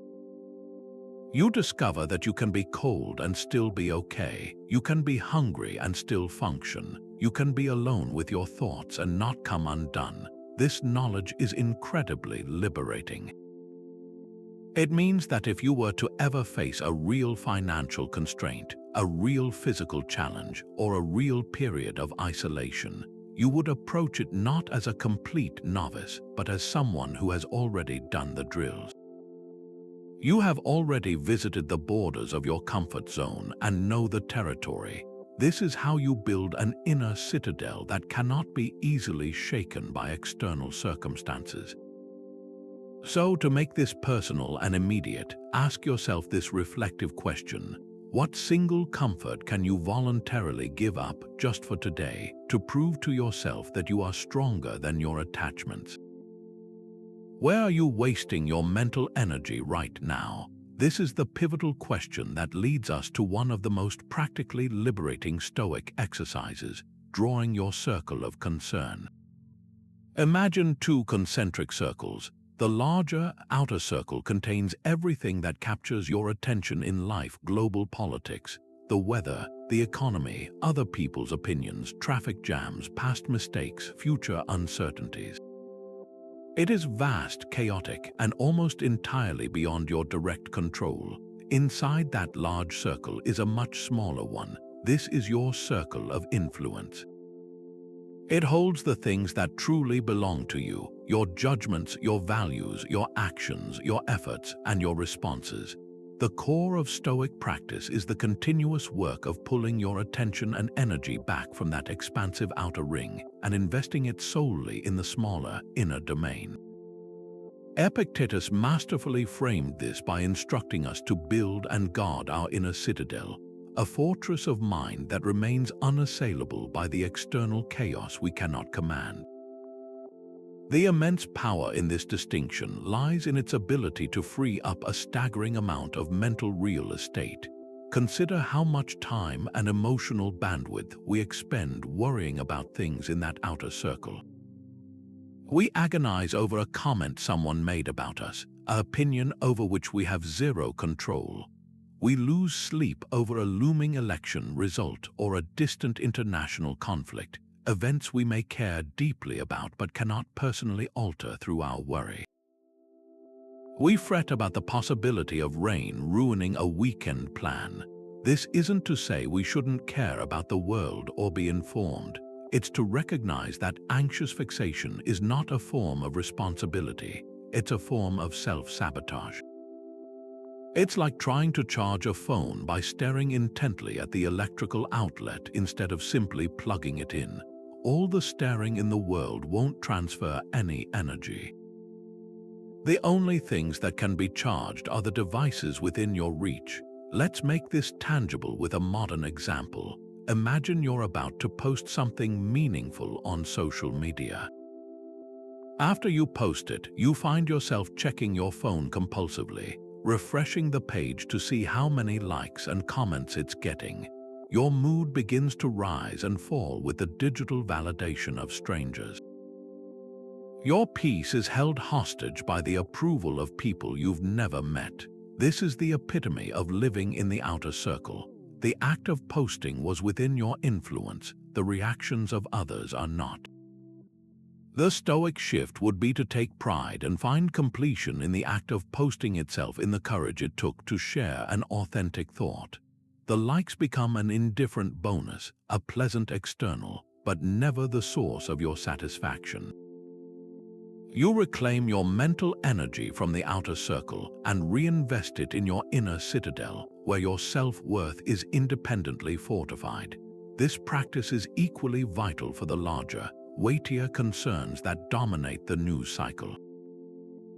You discover that you can be cold and still be okay. You can be hungry and still function. You can be alone with your thoughts and not come undone. This knowledge is incredibly liberating. It means that if you were to ever face a real financial constraint, a real physical challenge, or a real period of isolation, you would approach it not as a complete novice, but as someone who has already done the drills. You have already visited the borders of your comfort zone and know the territory. This is how you build an inner citadel that cannot be easily shaken by external circumstances. So, to make this personal and immediate, ask yourself this reflective question: what single comfort can you voluntarily give up just for today to prove to yourself that you are stronger than your attachments? Where are you wasting your mental energy right now? This is the pivotal question that leads us to one of the most practically liberating Stoic exercises, drawing your circle of concern. Imagine two concentric circles. The larger outer circle contains everything that captures your attention in life: global politics, the weather, the economy, other people's opinions, traffic jams, past mistakes, future uncertainties. It is vast, chaotic, and almost entirely beyond your direct control. Inside that large circle is a much smaller one. This is your circle of influence. It holds the things that truly belong to you: your judgments, your values, your actions, your efforts, and your responses. The core of Stoic practice is the continuous work of pulling your attention and energy back from that expansive outer ring and investing it solely in the smaller, inner domain. Epictetus masterfully framed this by instructing us to build and guard our inner citadel, a fortress of mind that remains unassailable by the external chaos we cannot command. The immense power in this distinction lies in its ability to free up a staggering amount of mental real estate. Consider how much time and emotional bandwidth we expend worrying about things in that outer circle. We agonize over a comment someone made about us, an opinion over which we have zero control. We lose sleep over a looming election result or a distant international conflict, events we may care deeply about but cannot personally alter through our worry. We fret about the possibility of rain ruining a weekend plan. This isn't to say we shouldn't care about the world or be informed. It's to recognize that anxious fixation is not a form of responsibility. It's a form of self-sabotage. It's like trying to charge a phone by staring intently at the electrical outlet instead of simply plugging it in. All the staring in the world won't transfer any energy. The only things that can be charged are the devices within your reach. Let's make this tangible with a modern example. Imagine you're about to post something meaningful on social media. After you post it, you find yourself checking your phone compulsively, refreshing the page to see how many likes and comments it's getting. Your mood begins to rise and fall with the digital validation of strangers. Your peace is held hostage by the approval of people you've never met. This is the epitome of living in the outer circle. The act of posting was within your influence. The reactions of others are not. The Stoic shift would be to take pride and find completion in the act of posting itself, in the courage it took to share an authentic thought. The likes become an indifferent bonus, a pleasant external, but never the source of your satisfaction. You reclaim your mental energy from the outer circle and reinvest it in your inner citadel, where your self-worth is independently fortified. This practice is equally vital for the larger, weightier concerns that dominate the news cycle.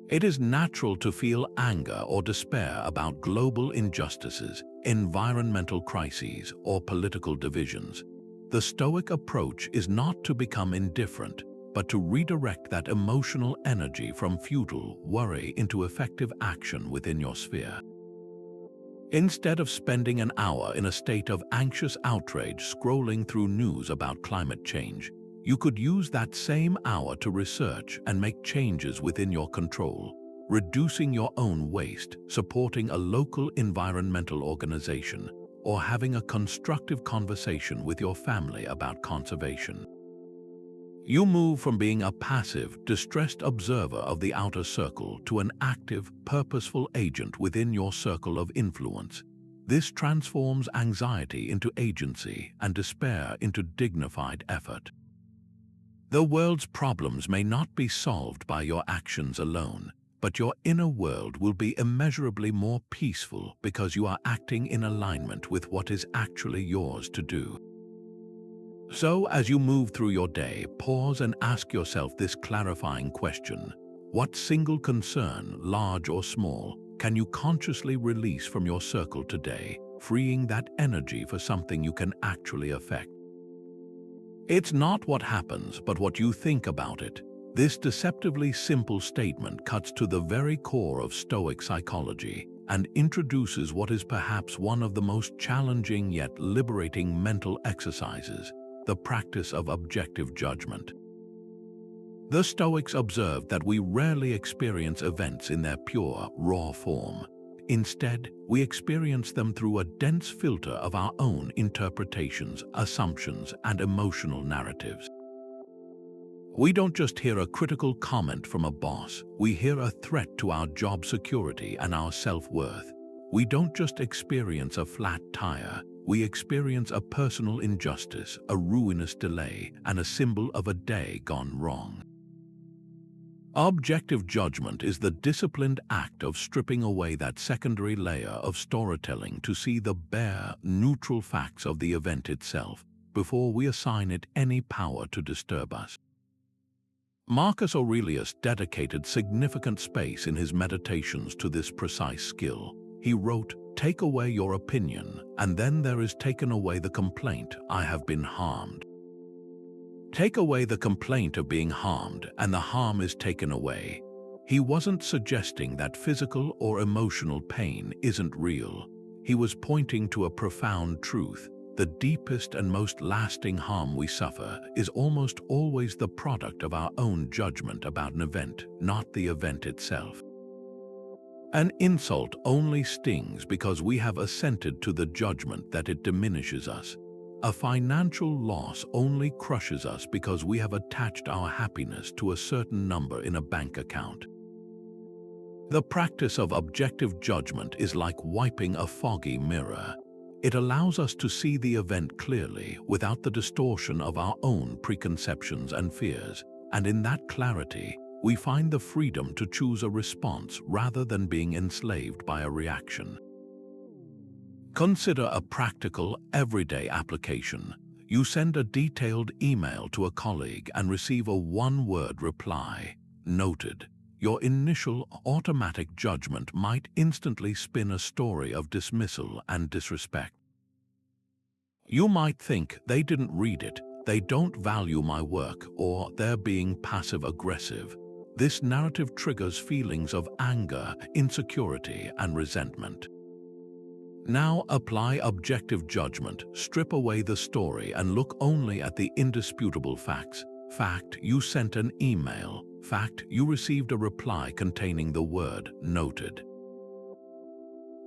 It is natural to feel anger or despair about global injustices, environmental crises, or political divisions. The Stoic approach is not to become indifferent, but to redirect that emotional energy from futile worry into effective action within your sphere. Instead of spending an hour in a state of anxious outrage scrolling through news about climate change, you could use that same hour to research and make changes within your control, reducing your own waste, supporting a local environmental organization, or having a constructive conversation with your family about conservation. You move from being a passive, distressed observer of the outer circle to an active, purposeful agent within your circle of influence. This transforms anxiety into agency and despair into dignified effort. The world's problems may not be solved by your actions alone, but your inner world will be immeasurably more peaceful because you are acting in alignment with what is actually yours to do. So, as you move through your day, pause and ask yourself this clarifying question. What single concern, large or small, can you consciously release from your circle today, freeing that energy for something you can actually affect? It's not what happens, but what you think about it. This deceptively simple statement cuts to the very core of Stoic psychology and introduces what is perhaps one of the most challenging yet liberating mental exercises: the practice of objective judgment. The Stoics observed that we rarely experience events in their pure, raw form. Instead, we experience them through a dense filter of our own interpretations, assumptions, and emotional narratives. We don't just hear a critical comment from a boss, we hear a threat to our job security and our self-worth. We don't just experience a flat tire, we experience a personal injustice, a ruinous delay, and a symbol of a day gone wrong. Objective judgment is the disciplined act of stripping away that secondary layer of storytelling to see the bare, neutral facts of the event itself before we assign it any power to disturb us. Marcus Aurelius dedicated significant space in his meditations to this precise skill. He wrote, "Take away your opinion, and then there is taken away the complaint, I have been harmed." Take away the complaint of being harmed, and the harm is taken away. He wasn't suggesting that physical or emotional pain isn't real. He was pointing to a profound truth. The deepest and most lasting harm we suffer is almost always the product of our own judgment about an event, not the event itself. An insult only stings because we have assented to the judgment that it diminishes us. A financial loss only crushes us because we have attached our happiness to a certain number in a bank account. The practice of objective judgment is like wiping a foggy mirror. It allows us to see the event clearly without the distortion of our own preconceptions and fears, and in that clarity, we find the freedom to choose a response rather than being enslaved by a reaction. Consider a practical, everyday application. You send a detailed email to a colleague and receive a one-word reply, "Noted." Your initial automatic judgment might instantly spin a story of dismissal and disrespect. You might think they didn't read it, they don't value my work, or they're being passive-aggressive. This narrative triggers feelings of anger, insecurity, and resentment. Now apply objective judgment, strip away the story and look only at the indisputable facts. Fact, you sent an email. Fact, you received a reply containing the word "noted."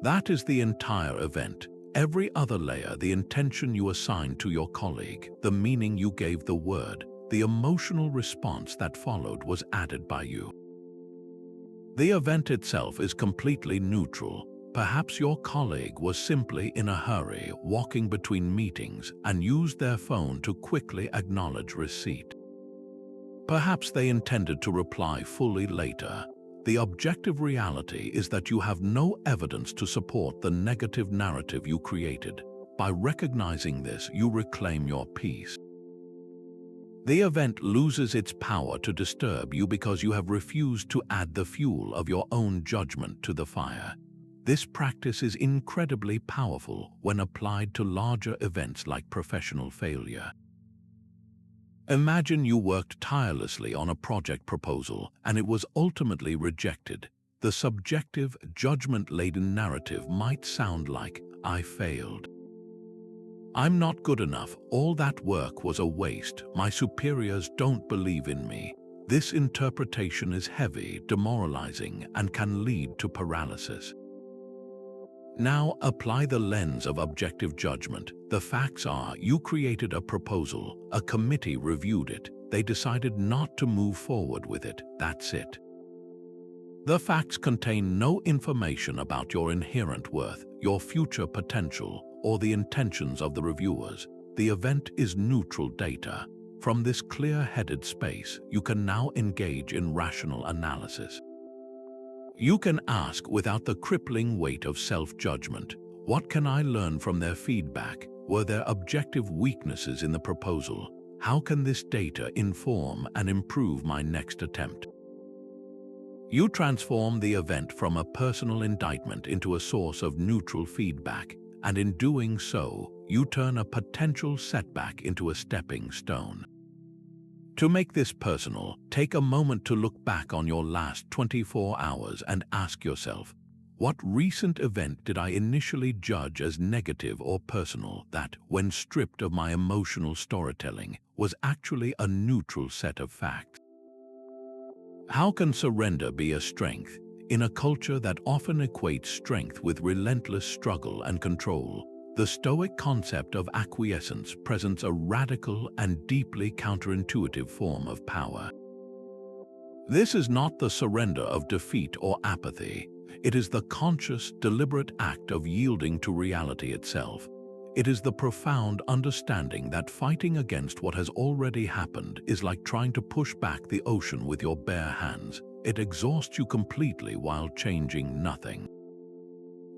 That is the entire event. Every other layer, the intention you assigned to your colleague, the meaning you gave the word, the emotional response that followed was added by you. The event itself is completely neutral. Perhaps your colleague was simply in a hurry, walking between meetings, and used their phone to quickly acknowledge receipt. Perhaps they intended to reply fully later. The objective reality is that you have no evidence to support the negative narrative you created. By recognizing this, you reclaim your peace. The event loses its power to disturb you because you have refused to add the fuel of your own judgment to the fire. This practice is incredibly powerful when applied to larger events like professional failure. Imagine you worked tirelessly on a project proposal and it was ultimately rejected. The subjective, judgment-laden narrative might sound like, "I failed. I'm not good enough. All that work was a waste. My superiors don't believe in me." This interpretation is heavy, demoralizing, and can lead to paralysis. Now apply the lens of objective judgment. The facts are, you created a proposal, a committee reviewed it, they decided not to move forward with it, that's it. The facts contain no information about your inherent worth, your future potential, or the intentions of the reviewers. The event is neutral data. From this clear-headed space, you can now engage in rational analysis. You can ask without the crippling weight of self-judgment, what can I learn from their feedback? Were there objective weaknesses in the proposal? How can this data inform and improve my next attempt? You transform the event from a personal indictment into a source of neutral feedback, and in doing so, you turn a potential setback into a stepping stone. To make this personal, take a moment to look back on your last 24 hours and ask yourself, what recent event did I initially judge as negative or personal that, when stripped of my emotional storytelling, was actually a neutral set of facts? How can surrender be a strength? In a culture that often equates strength with relentless struggle and control, the Stoic concept of acquiescence presents a radical and deeply counterintuitive form of power. This is not the surrender of defeat or apathy. It is the conscious, deliberate act of yielding to reality itself. It is the profound understanding that fighting against what has already happened is like trying to push back the ocean with your bare hands. It exhausts you completely while changing nothing.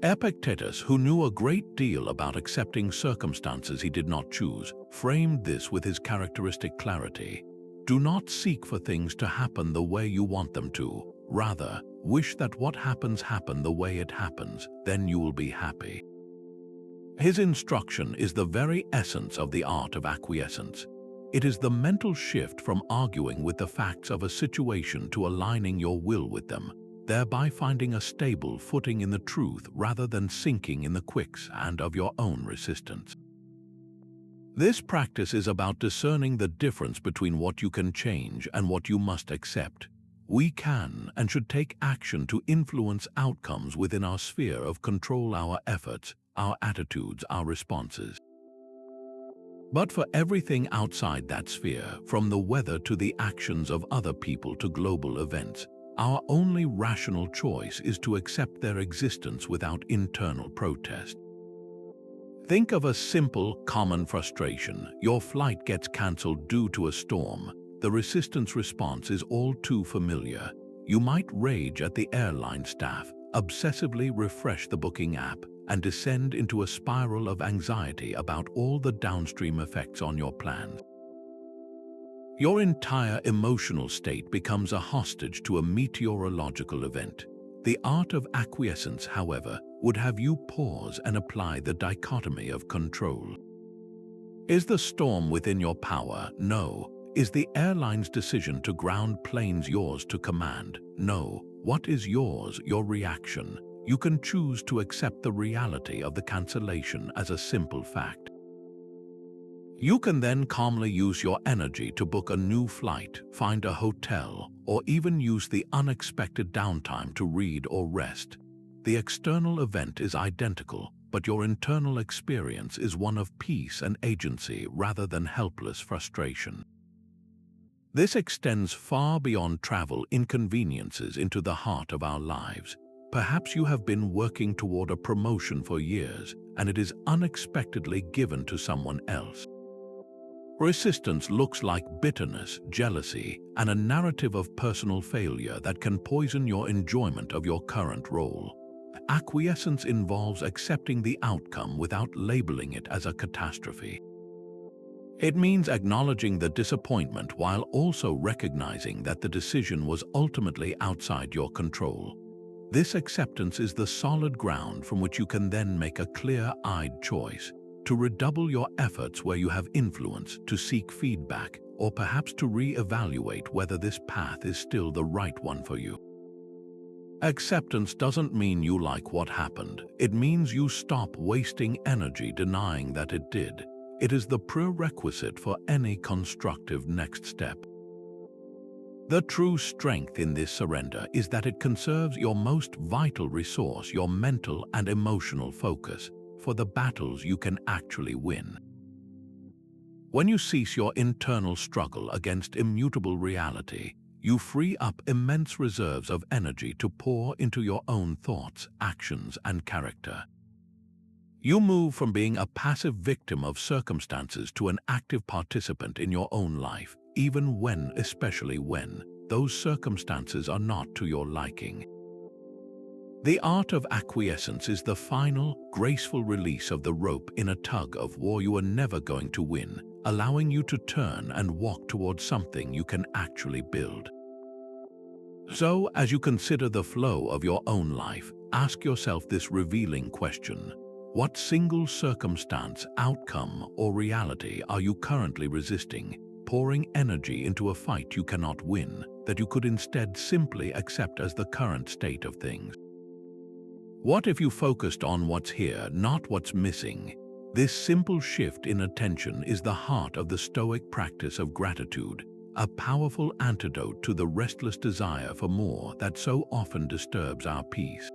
Epictetus, who knew a great deal about accepting circumstances he did not choose, framed this with his characteristic clarity. Do not seek for things to happen the way you want them to. Rather, wish that what happens happen the way it happens, then you will be happy. His instruction is the very essence of the art of acquiescence. It is the mental shift from arguing with the facts of a situation to aligning your will with them, thereby finding a stable footing in the truth rather than sinking in the quicksand of your own resistance. This practice is about discerning the difference between what you can change and what you must accept. We can and should take action to influence outcomes within our sphere of control, our efforts, our attitudes, our responses. But for everything outside that sphere, from the weather to the actions of other people to global events, our only rational choice is to accept their existence without internal protest. Think of a simple, common frustration. Your flight gets cancelled due to a storm. The resistance response is all too familiar. You might rage at the airline staff, obsessively refresh the booking app, and descend into a spiral of anxiety about all the downstream effects on your plans. Your entire emotional state becomes a hostage to a meteorological event. The art of acquiescence, however, would have you pause and apply the dichotomy of control. Is the storm within your power? No. Is the airline's decision to ground planes yours to command? No. What is yours? Your reaction. You can choose to accept the reality of the cancellation as a simple fact. You can then calmly use your energy to book a new flight, find a hotel, or even use the unexpected downtime to read or rest. The external event is identical, but your internal experience is one of peace and agency rather than helpless frustration. This extends far beyond travel inconveniences into the heart of our lives. Perhaps you have been working toward a promotion for years, and it is unexpectedly given to someone else. Resistance looks like bitterness, jealousy, and a narrative of personal failure that can poison your enjoyment of your current role. Acquiescence involves accepting the outcome without labeling it as a catastrophe. It means acknowledging the disappointment while also recognizing that the decision was ultimately outside your control. This acceptance is the solid ground from which you can then make a clear-eyed choice to redouble your efforts where you have influence, to seek feedback, or perhaps to re-evaluate whether this path is still the right one for you. Acceptance doesn't mean you like what happened. It means you stop wasting energy denying that it did. It is the prerequisite for any constructive next step. The true strength in this surrender is that it conserves your most vital resource, your mental and emotional focus, for the battles you can actually win. When you cease your internal struggle against immutable reality, you free up immense reserves of energy to pour into your own thoughts, actions, and character. You move from being a passive victim of circumstances to an active participant in your own life, even when, especially when, those circumstances are not to your liking. The art of acquiescence is the final, graceful release of the rope in a tug of war you are never going to win, allowing you to turn and walk towards something you can actually build. So, as you consider the flow of your own life, ask yourself this revealing question. What single circumstance, outcome, or reality are you currently resisting, pouring energy into a fight you cannot win, that you could instead simply accept as the current state of things? What if you focused on what's here, not what's missing? This simple shift in attention is the heart of the Stoic practice of gratitude, a powerful antidote to the restless desire for more that so often disturbs our peace.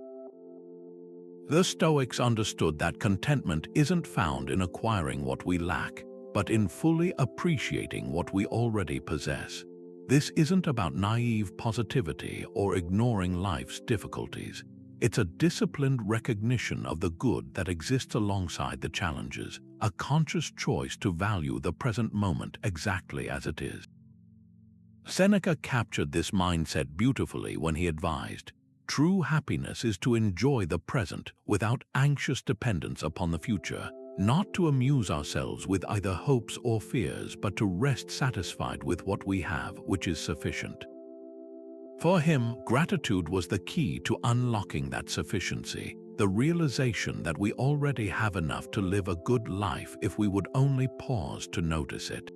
The Stoics understood that contentment isn't found in acquiring what we lack, but in fully appreciating what we already possess. This isn't about naive positivity or ignoring life's difficulties. It's a disciplined recognition of the good that exists alongside the challenges, a conscious choice to value the present moment exactly as it is. Seneca captured this mindset beautifully when he advised, "True happiness is to enjoy the present without anxious dependence upon the future, not to amuse ourselves with either hopes or fears, but to rest satisfied with what we have, which is sufficient." For him, gratitude was the key to unlocking that sufficiency, the realization that we already have enough to live a good life if we would only pause to notice it.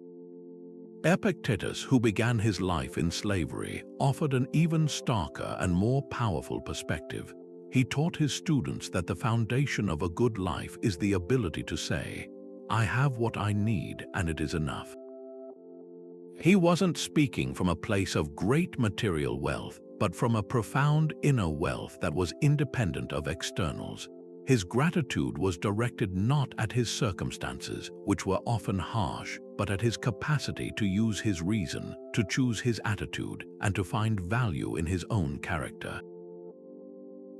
Epictetus, who began his life in slavery, offered an even starker and more powerful perspective. He taught his students that the foundation of a good life is the ability to say, "I have what I need and it is enough." He wasn't speaking from a place of great material wealth, but from a profound inner wealth that was independent of externals. His gratitude was directed not at his circumstances, which were often harsh, but at his capacity to use his reason, to choose his attitude, and to find value in his own character.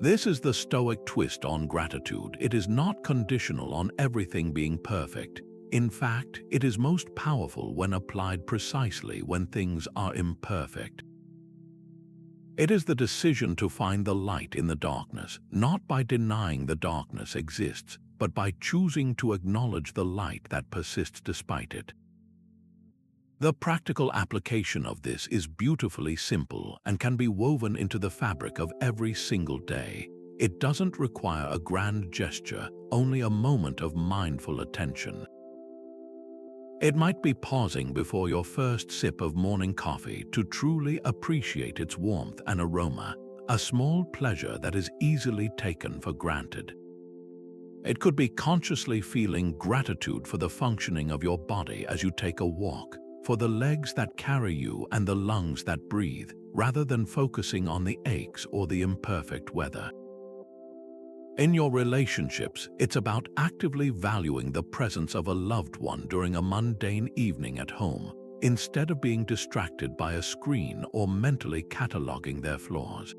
This is the Stoic twist on gratitude. It is not conditional on everything being perfect. In fact, it is most powerful when applied precisely when things are imperfect. It is the decision to find the light in the darkness, not by denying the darkness exists, but by choosing to acknowledge the light that persists despite it. The practical application of this is beautifully simple and can be woven into the fabric of every single day. It doesn't require a grand gesture, only a moment of mindful attention. It might be pausing before your first sip of morning coffee to truly appreciate its warmth and aroma, a small pleasure that is easily taken for granted. It could be consciously feeling gratitude for the functioning of your body as you take a walk, for the legs that carry you and the lungs that breathe, rather than focusing on the aches or the imperfect weather. In your relationships, it's about actively valuing the presence of a loved one during a mundane evening at home, instead of being distracted by a screen or mentally cataloging their flaws.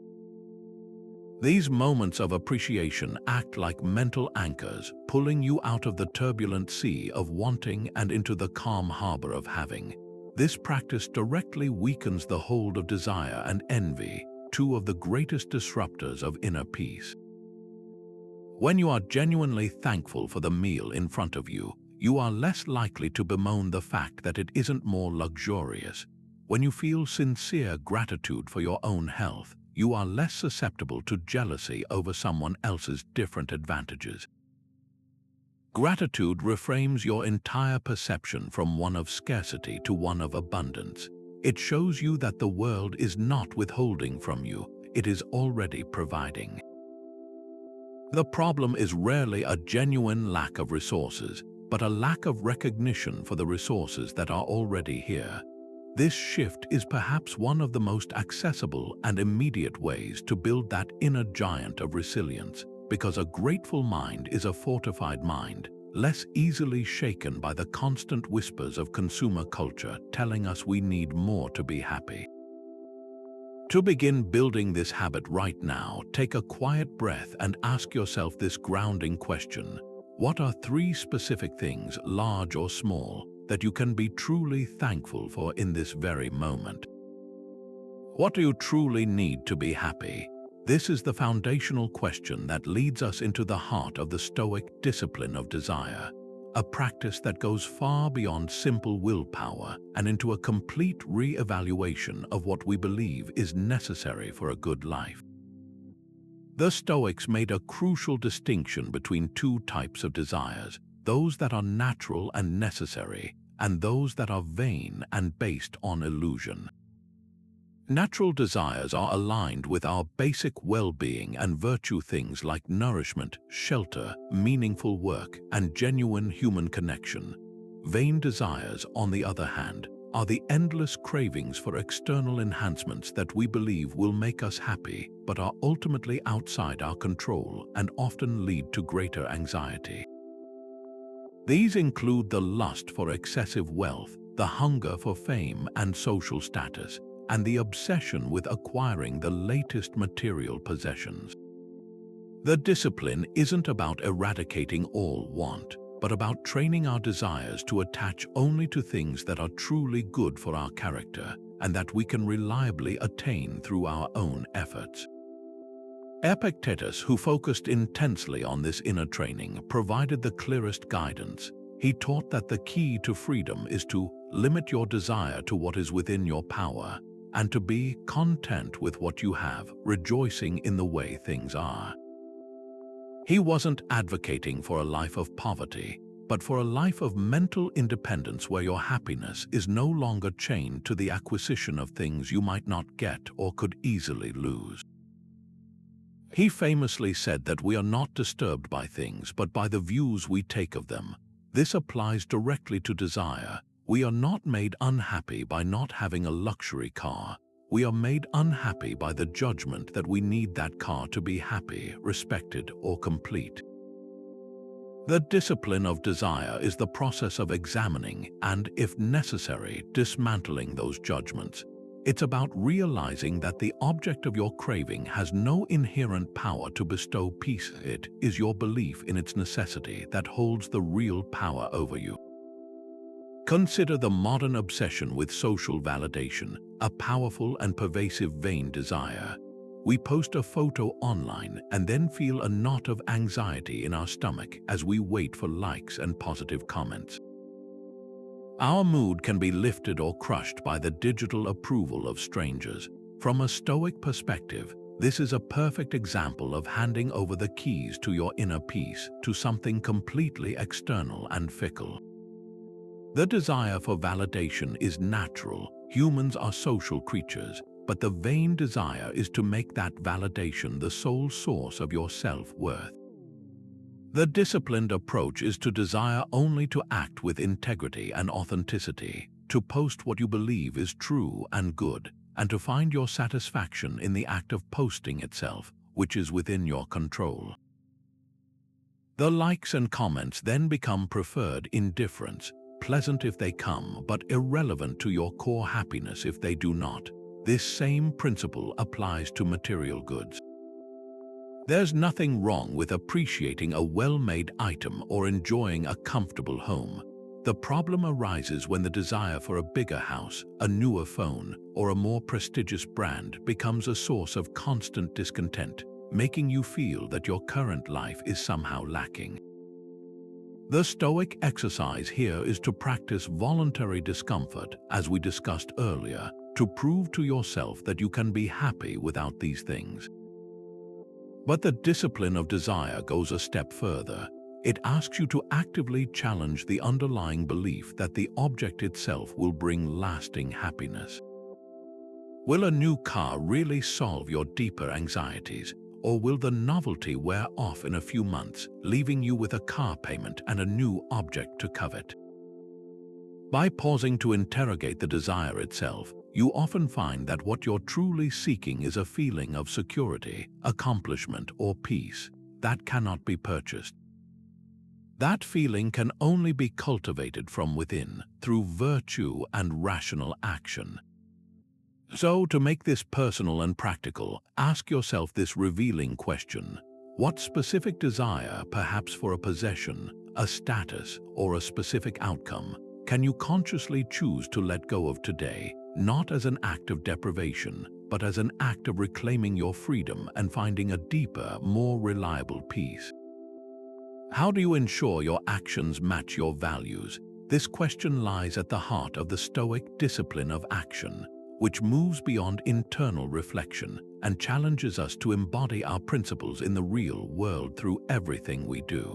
These moments of appreciation act like mental anchors, pulling you out of the turbulent sea of wanting and into the calm harbor of having. This practice directly weakens the hold of desire and envy, two of the greatest disruptors of inner peace. When you are genuinely thankful for the meal in front of you, you are less likely to bemoan the fact that it isn't more luxurious. When you feel sincere gratitude for your own health, you are less susceptible to jealousy over someone else's different advantages. Gratitude reframes your entire perception from one of scarcity to one of abundance. It shows you that the world is not withholding from you, it is already providing. The problem is rarely a genuine lack of resources, but a lack of recognition for the resources that are already here. This shift is perhaps one of the most accessible and immediate ways to build that inner giant of resilience, because a grateful mind is a fortified mind, less easily shaken by the constant whispers of consumer culture telling us we need more to be happy. To begin building this habit right now, take a quiet breath and ask yourself this grounding question. What are 3 specific things, large or small, that you can be truly thankful for in this very moment? What do you truly need to be happy? This is the foundational question that leads us into the heart of the Stoic discipline of desire, a practice that goes far beyond simple willpower and into a complete re-evaluation of what we believe is necessary for a good life. The Stoics made a crucial distinction between 2 types of desires, those that are natural and necessary, and those that are vain and based on illusion. Natural desires are aligned with our basic well-being and virtue, things like nourishment, shelter, meaningful work, and genuine human connection. Vain desires, on the other hand, are the endless cravings for external enhancements that we believe will make us happy, but are ultimately outside our control and often lead to greater anxiety. These include the lust for excessive wealth, the hunger for fame and social status, and the obsession with acquiring the latest material possessions. The discipline isn't about eradicating all want, but about training our desires to attach only to things that are truly good for our character and that we can reliably attain through our own efforts. Epictetus, who focused intensely on this inner training, provided the clearest guidance. He taught that the key to freedom is to limit your desire to what is within your power, and to be content with what you have, rejoicing in the way things are. He wasn't advocating for a life of poverty, but for a life of mental independence where your happiness is no longer chained to the acquisition of things you might not get or could easily lose. He famously said that we are not disturbed by things, but by the views we take of them. This applies directly to desire. We are not made unhappy by not having a luxury car. We are made unhappy by the judgment that we need that car to be happy, respected, or complete. The discipline of desire is the process of examining and, if necessary, dismantling those judgments. It's about realizing that the object of your craving has no inherent power to bestow peace. It is your belief in its necessity that holds the real power over you. Consider the modern obsession with social validation, a powerful and pervasive vain desire. We post a photo online and then feel a knot of anxiety in our stomach as we wait for likes and positive comments. Our mood can be lifted or crushed by the digital approval of strangers. From a Stoic perspective, this is a perfect example of handing over the keys to your inner peace to something completely external and fickle. The desire for validation is natural. Humans are social creatures, but the vain desire is to make that validation the sole source of your self-worth. The disciplined approach is to desire only to act with integrity and authenticity, to post what you believe is true and good, and to find your satisfaction in the act of posting itself, which is within your control. The likes and comments then become preferred indifference, pleasant if they come, but irrelevant to your core happiness if they do not. This same principle applies to material goods. There's nothing wrong with appreciating a well-made item or enjoying a comfortable home. The problem arises when the desire for a bigger house, a newer phone, or a more prestigious brand becomes a source of constant discontent, making you feel that your current life is somehow lacking. The Stoic exercise here is to practice voluntary discomfort, as we discussed earlier, to prove to yourself that you can be happy without these things. But the discipline of desire goes a step further. It asks you to actively challenge the underlying belief that the object itself will bring lasting happiness. Will a new car really solve your deeper anxieties? Or will the novelty wear off in a few months, leaving you with a car payment and a new object to covet? By pausing to interrogate the desire itself, you often find that what you're truly seeking is a feeling of security, accomplishment, or peace that cannot be purchased. That feeling can only be cultivated from within, through virtue and rational action. So, to make this personal and practical, ask yourself this revealing question. What specific desire, perhaps for a possession, a status, or a specific outcome, can you consciously choose to let go of today, not as an act of deprivation, but as an act of reclaiming your freedom and finding a deeper, more reliable peace? How do you ensure your actions match your values? This question lies at the heart of the Stoic discipline of action, which moves beyond internal reflection and challenges us to embody our principles in the real world through everything we do.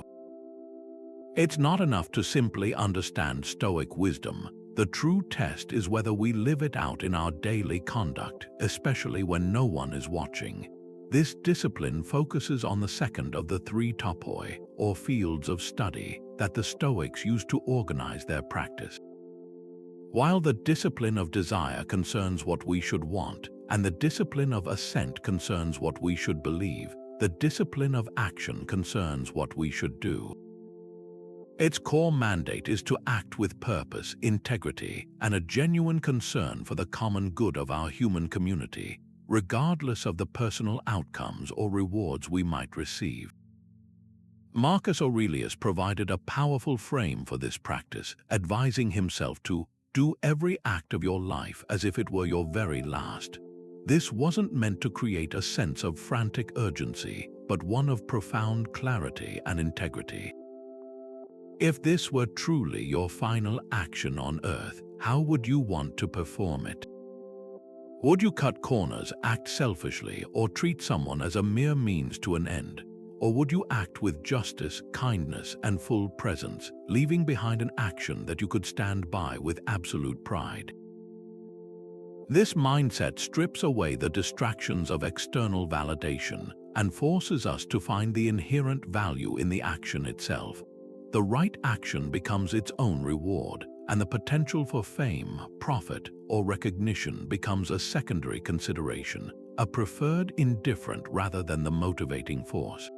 It's not enough to simply understand Stoic wisdom. The true test is whether we live it out in our daily conduct, especially when no one is watching. This discipline focuses on the second of the three topoi, or fields of study, that the Stoics used to organize their practice. While the discipline of desire concerns what we should want, and the discipline of assent concerns what we should believe, the discipline of action concerns what we should do. Its core mandate is to act with purpose, integrity, and a genuine concern for the common good of our human community, regardless of the personal outcomes or rewards we might receive. Marcus Aurelius provided a powerful frame for this practice, advising himself to do every act of your life as if it were your very last. This wasn't meant to create a sense of frantic urgency, but one of profound clarity and integrity. If this were truly your final action on earth, how would you want to perform it? Would you cut corners, act selfishly, or treat someone as a mere means to an end? Or would you act with justice, kindness, and full presence, leaving behind an action that you could stand by with absolute pride? This mindset strips away the distractions of external validation and forces us to find the inherent value in the action itself. The right action becomes its own reward, and the potential for fame, profit, or recognition becomes a secondary consideration, a preferred indifferent rather than the motivating force.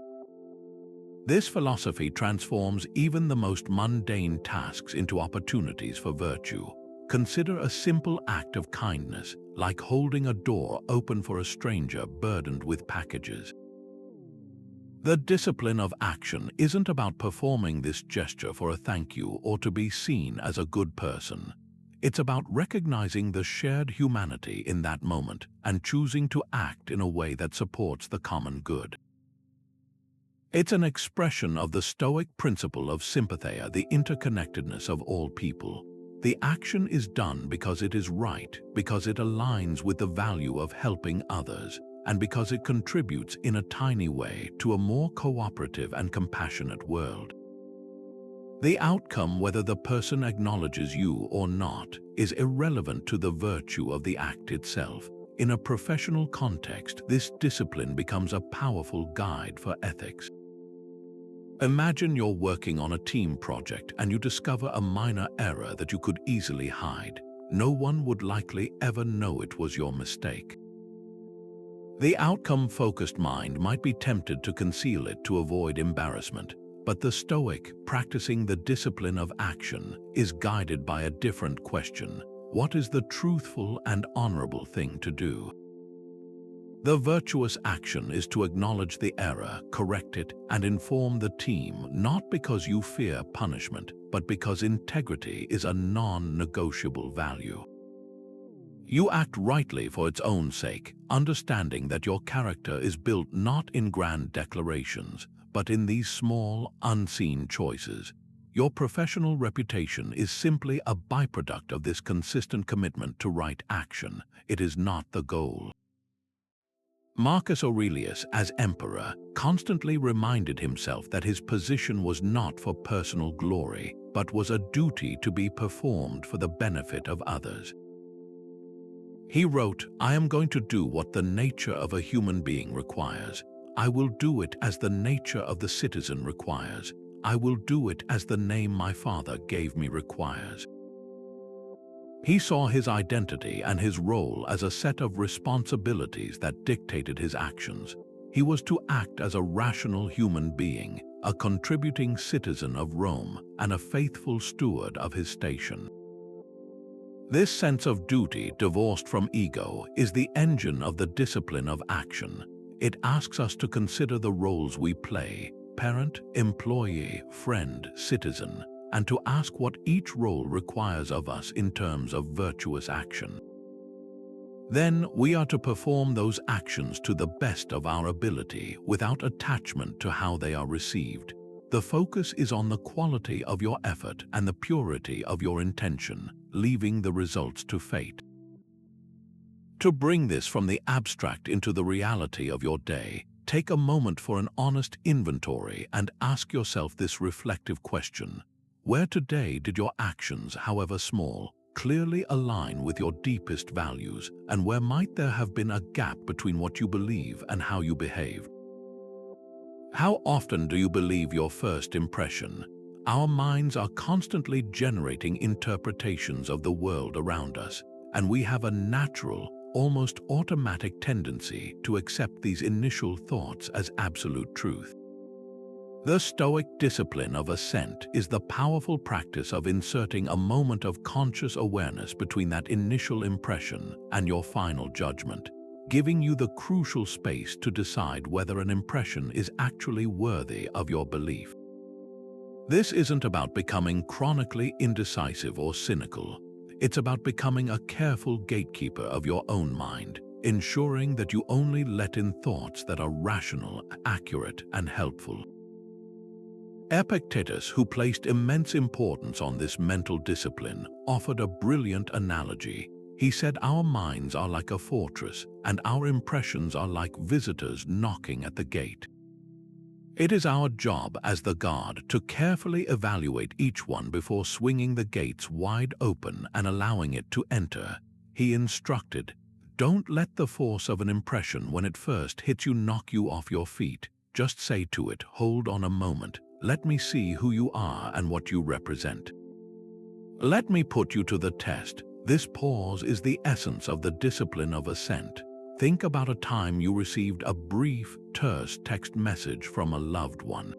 This philosophy transforms even the most mundane tasks into opportunities for virtue. Consider a simple act of kindness, like holding a door open for a stranger burdened with packages. The discipline of action isn't about performing this gesture for a thank you or to be seen as a good person. It's about recognizing the shared humanity in that moment and choosing to act in a way that supports the common good. It's an expression of the Stoic principle of Sympathya, the interconnectedness of all people. The action is done because it is right, because it aligns with the value of helping others, and because it contributes in a tiny way to a more cooperative and compassionate world. The outcome, whether the person acknowledges you or not, is irrelevant to the virtue of the act itself. In a professional context, this discipline becomes a powerful guide for ethics. Imagine you're working on a team project and you discover a minor error that you could easily hide. No one would likely ever know it was your mistake. The outcome-focused mind might be tempted to conceal it to avoid embarrassment, but the Stoic, practicing the discipline of action, is guided by a different question. What is the truthful and honorable thing to do? The virtuous action is to acknowledge the error, correct it, and inform the team, not because you fear punishment, but because integrity is a non-negotiable value. You act rightly for its own sake, understanding that your character is built not in grand declarations, but in these small, unseen choices. Your professional reputation is simply a byproduct of this consistent commitment to right action. It is not the goal. Marcus Aurelius, as emperor, constantly reminded himself that his position was not for personal glory, but was a duty to be performed for the benefit of others. He wrote, "I am going to do what the nature of a human being requires. I will do it as the nature of the citizen requires. I will do it as the name my father gave me requires." He saw his identity and his role as a set of responsibilities that dictated his actions. He was to act as a rational human being, a contributing citizen of Rome, and a faithful steward of his station. This sense of duty, divorced from ego, is the engine of the discipline of action. It asks us to consider the roles we play: parent, employee, friend, citizen, and to ask what each role requires of us in terms of virtuous action. Then we are to perform those actions to the best of our ability, without attachment to how they are received. The focus is on the quality of your effort and the purity of your intention, leaving the results to fate. To bring this from the abstract into the reality of your day, take a moment for an honest inventory and ask yourself this reflective question: where today did your actions, however small, clearly align with your deepest values, and where might there have been a gap between what you believe and how you behaved? How often do you believe your first impression? Our minds are constantly generating interpretations of the world around us, and we have a natural, almost automatic tendency to accept these initial thoughts as absolute truth. The Stoic discipline of Assent is the powerful practice of inserting a moment of conscious awareness between that initial impression and your final judgment, giving you the crucial space to decide whether an impression is actually worthy of your belief. This isn't about becoming chronically indecisive or cynical. It's about becoming a careful gatekeeper of your own mind, ensuring that you only let in thoughts that are rational, accurate, and helpful. Epictetus, who placed immense importance on this mental discipline, offered a brilliant analogy. He said our minds are like a fortress, and our impressions are like visitors knocking at the gate. It is our job as the guard to carefully evaluate each one before swinging the gates wide open and allowing it to enter. He instructed, "Don't let the force of an impression when it first hits you knock you off your feet. Just say to it, 'Hold on a moment. Let me see who you are and what you represent. Let me put you to the test.'" This pause is the essence of the discipline of Assent. Think about a time you received a brief, terse text message from a loved one.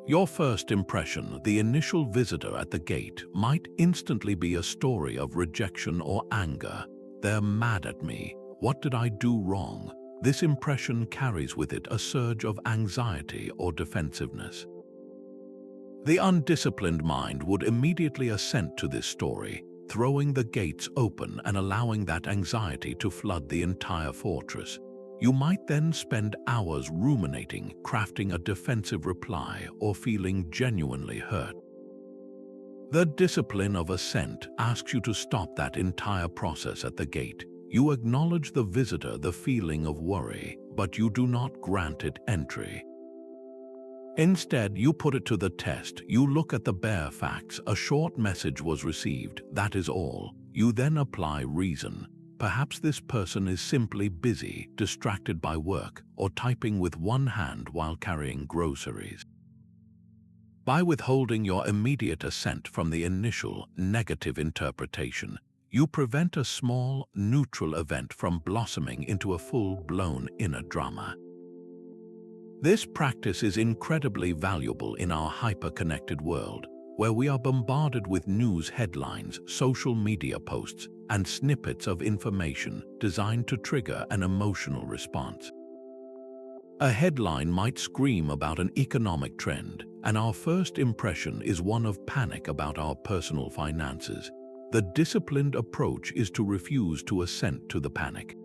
Your first impression, the initial visitor at the gate, might instantly be a story of rejection or anger. "They're mad at me. What did I do wrong?" This impression carries with it a surge of anxiety or defensiveness. The undisciplined mind would immediately assent to this story, throwing the gates open and allowing that anxiety to flood the entire fortress. You might then spend hours ruminating, crafting a defensive reply, or feeling genuinely hurt. The discipline of Assent asks you to stop that entire process at the gate. You acknowledge the visitor, the feeling of worry, but you do not grant it entry. Instead, you put it to the test. You look at the bare facts. A short message was received, that is all. You then apply reason. Perhaps this person is simply busy, distracted by work, or typing with one hand while carrying groceries. By withholding your immediate assent from the initial, negative interpretation, you prevent a small, neutral event from blossoming into a full-blown inner drama. This practice is incredibly valuable in our hyper-connected world, where we are bombarded with news headlines, social media posts, and snippets of information designed to trigger an emotional response. A headline might scream about an economic trend, and our first impression is one of panic about our personal finances. The disciplined approach is to refuse to assent to the panic.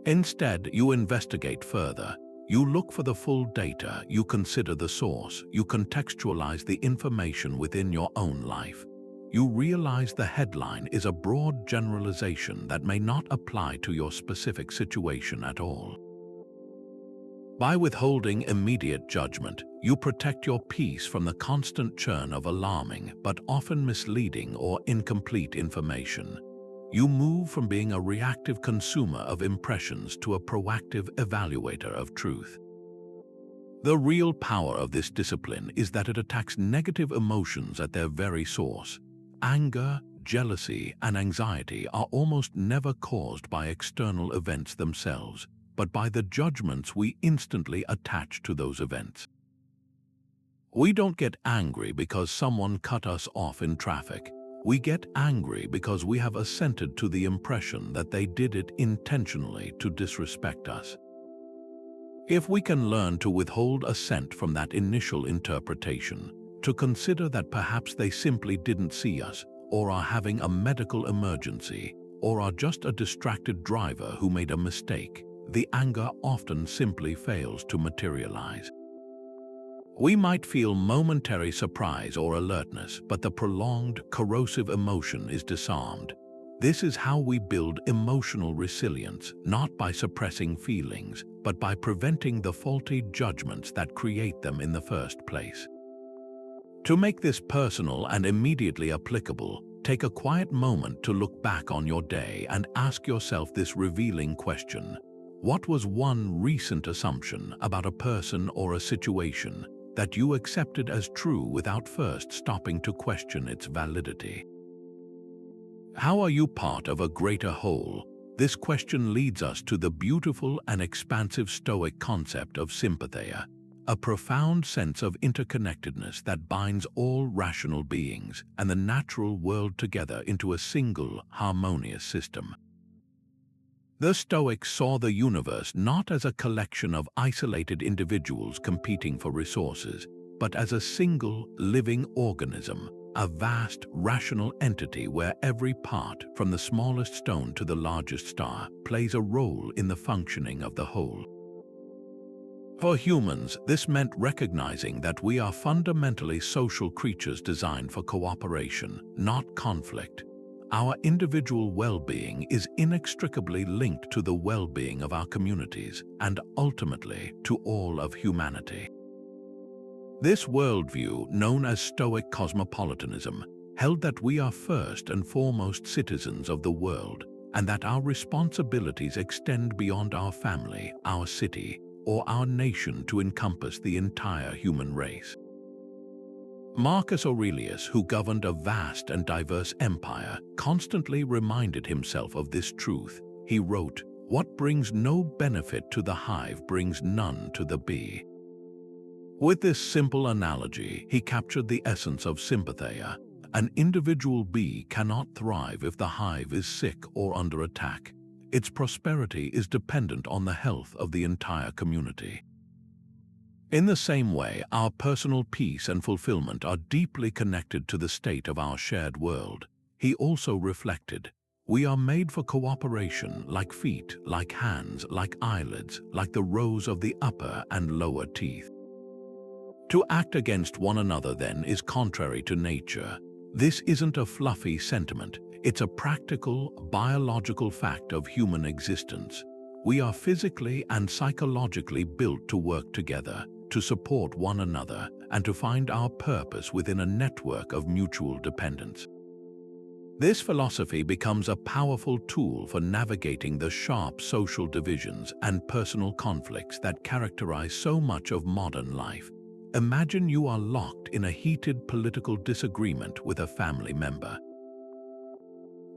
Instead, you investigate further. You look for the full data, you consider the source, you contextualize the information within your own life. You realize the headline is a broad generalization that may not apply to your specific situation at all. By withholding immediate judgment, you protect your peace from the constant churn of alarming but often misleading or incomplete information. You move from being a reactive consumer of impressions to a proactive evaluator of truth. The real power of this discipline is that it attacks negative emotions at their very source. Anger, jealousy, and anxiety are almost never caused by external events themselves, but by the judgments we instantly attach to those events. We don't get angry because someone cut us off in traffic. We get angry because we have assented to the impression that they did it intentionally to disrespect us. If we can learn to withhold assent from that initial interpretation, to consider that perhaps they simply didn't see us, or are having a medical emergency, or are just a distracted driver who made a mistake, the anger often simply fails to materialize. We might feel momentary surprise or alertness, but the prolonged, corrosive emotion is disarmed. This is how we build emotional resilience, not by suppressing feelings, but by preventing the faulty judgments that create them in the first place. To make this personal and immediately applicable, take a quiet moment to look back on your day and ask yourself this revealing question. What was one recent assumption about a person or a situation that you accepted as true without first stopping to question its validity? How are you part of a greater whole? This question leads us to the beautiful and expansive Stoic concept of Sympathya, a profound sense of interconnectedness that binds all rational beings and the natural world together into a single, harmonious system. The Stoics saw the universe not as a collection of isolated individuals competing for resources, but as a single, living organism, a vast, rational entity where every part, from the smallest stone to the largest star, plays a role in the functioning of the whole. For humans, this meant recognizing that we are fundamentally social creatures designed for cooperation, not conflict. Our individual well-being is inextricably linked to the well-being of our communities and ultimately to all of humanity. This worldview, known as Stoic cosmopolitanism, held that we are first and foremost citizens of the world and that our responsibilities extend beyond our family, our city, or our nation to encompass the entire human race. Marcus Aurelius, who governed a vast and diverse empire, constantly reminded himself of this truth. He wrote, "What brings no benefit to the hive brings none to the bee." With this simple analogy, he captured the essence of Sympathya. An individual bee cannot thrive if the hive is sick or under attack. Its prosperity is dependent on the health of the entire community. In the same way, our personal peace and fulfillment are deeply connected to the state of our shared world. He also reflected, "We are made for cooperation, like feet, like hands, like eyelids, like the rows of the upper and lower teeth." To act against one another, then, is contrary to nature. This isn't a fluffy sentiment. It's a practical, biological fact of human existence. We are physically and psychologically built to work together, to support one another, and to find our purpose within a network of mutual dependence. This philosophy becomes a powerful tool for navigating the sharp social divisions and personal conflicts that characterize so much of modern life. Imagine you are locked in a heated political disagreement with a family member.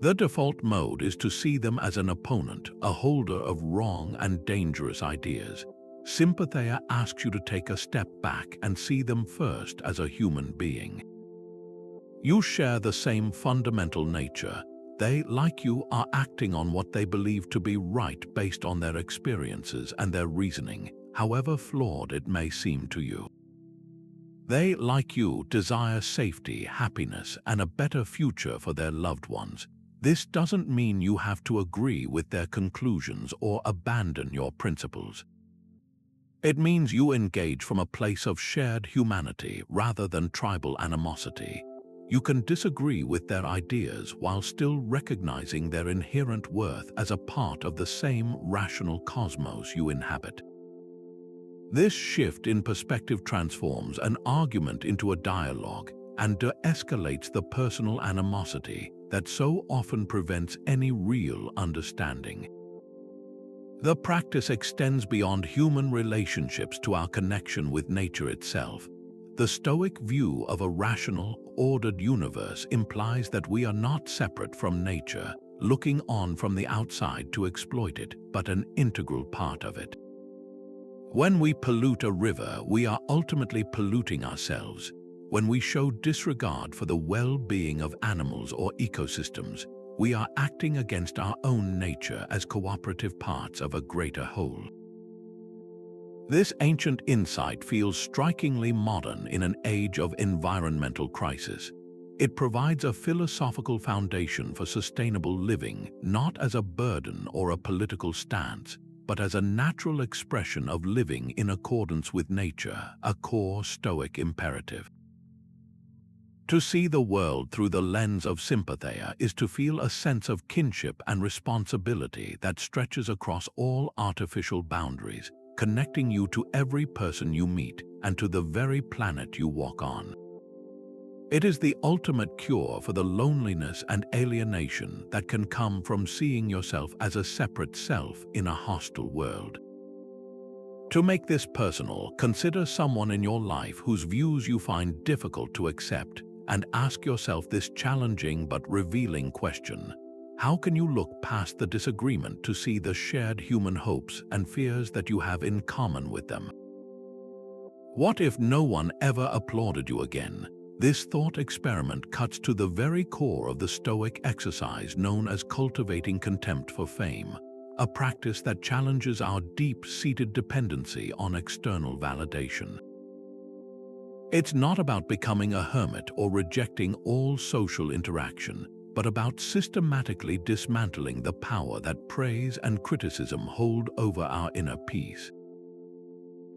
The default mode is to see them as an opponent, a holder of wrong and dangerous ideas. Sympathya asks you to take a step back and see them first as a human being. You share the same fundamental nature. They, like you, are acting on what they believe to be right based on their experiences and their reasoning, however flawed it may seem to you. They, like you, desire safety, happiness, and a better future for their loved ones. This doesn't mean you have to agree with their conclusions or abandon your principles. It means you engage from a place of shared humanity rather than tribal animosity. You can disagree with their ideas while still recognizing their inherent worth as a part of the same rational cosmos you inhabit. This shift in perspective transforms an argument into a dialogue and de-escalates the personal animosity that so often prevents any real understanding. The practice extends beyond human relationships to our connection with nature itself. The Stoic view of a rational, ordered universe implies that we are not separate from nature, looking on from the outside to exploit it, but an integral part of it. When we pollute a river, we are ultimately polluting ourselves. When we show disregard for the well-being of animals or ecosystems, we are acting against our own nature as cooperative parts of a greater whole. This ancient insight feels strikingly modern in an age of environmental crisis. It provides a philosophical foundation for sustainable living, not as a burden or a political stance, but as a natural expression of living in accordance with nature, a core Stoic imperative. To see the world through the lens of Sympathya is to feel a sense of kinship and responsibility that stretches across all artificial boundaries, connecting you to every person you meet and to the very planet you walk on. It is the ultimate cure for the loneliness and alienation that can come from seeing yourself as a separate self in a hostile world. To make this personal, consider someone in your life whose views you find difficult to accept, and ask yourself this challenging but revealing question: how can you look past the disagreement to see the shared human hopes and fears that you have in common with them? What if no one ever applauded you again? This thought experiment cuts to the very core of the Stoic exercise known as cultivating contempt for fame, a practice that challenges our deep-seated dependency on external validation. It's not about becoming a hermit or rejecting all social interaction, but about systematically dismantling the power that praise and criticism hold over our inner peace.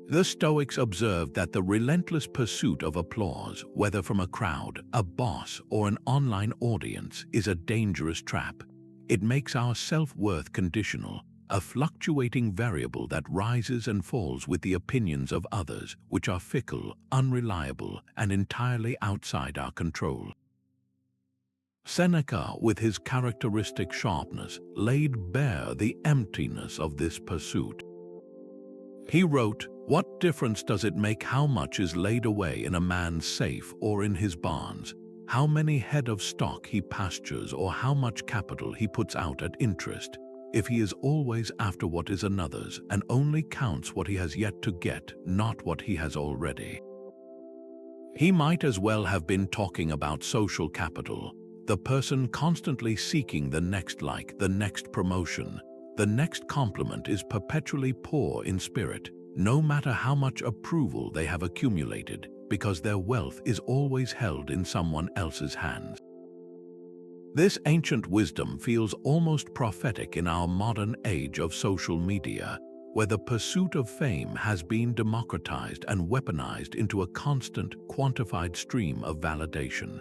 The Stoics observed that the relentless pursuit of applause, whether from a crowd, a boss, or an online audience, is a dangerous trap. It makes our self-worth conditional, a fluctuating variable that rises and falls with the opinions of others, which are fickle, unreliable, and entirely outside our control. Seneca, with his characteristic sharpness, laid bare the emptiness of this pursuit. He wrote, "What difference does it make how much is laid away in a man's safe or in his barns, how many head of stock he pastures or how much capital he puts out at interest, if he is always after what is another's and only counts what he has yet to get, not what he has already?" He might as well have been talking about social capital, the person constantly seeking the next like, the next promotion. The next compliment is perpetually poor in spirit, no matter how much approval they have accumulated, because their wealth is always held in someone else's hands. This ancient wisdom feels almost prophetic in our modern age of social media, where the pursuit of fame has been democratized and weaponized into a constant, quantified stream of validation.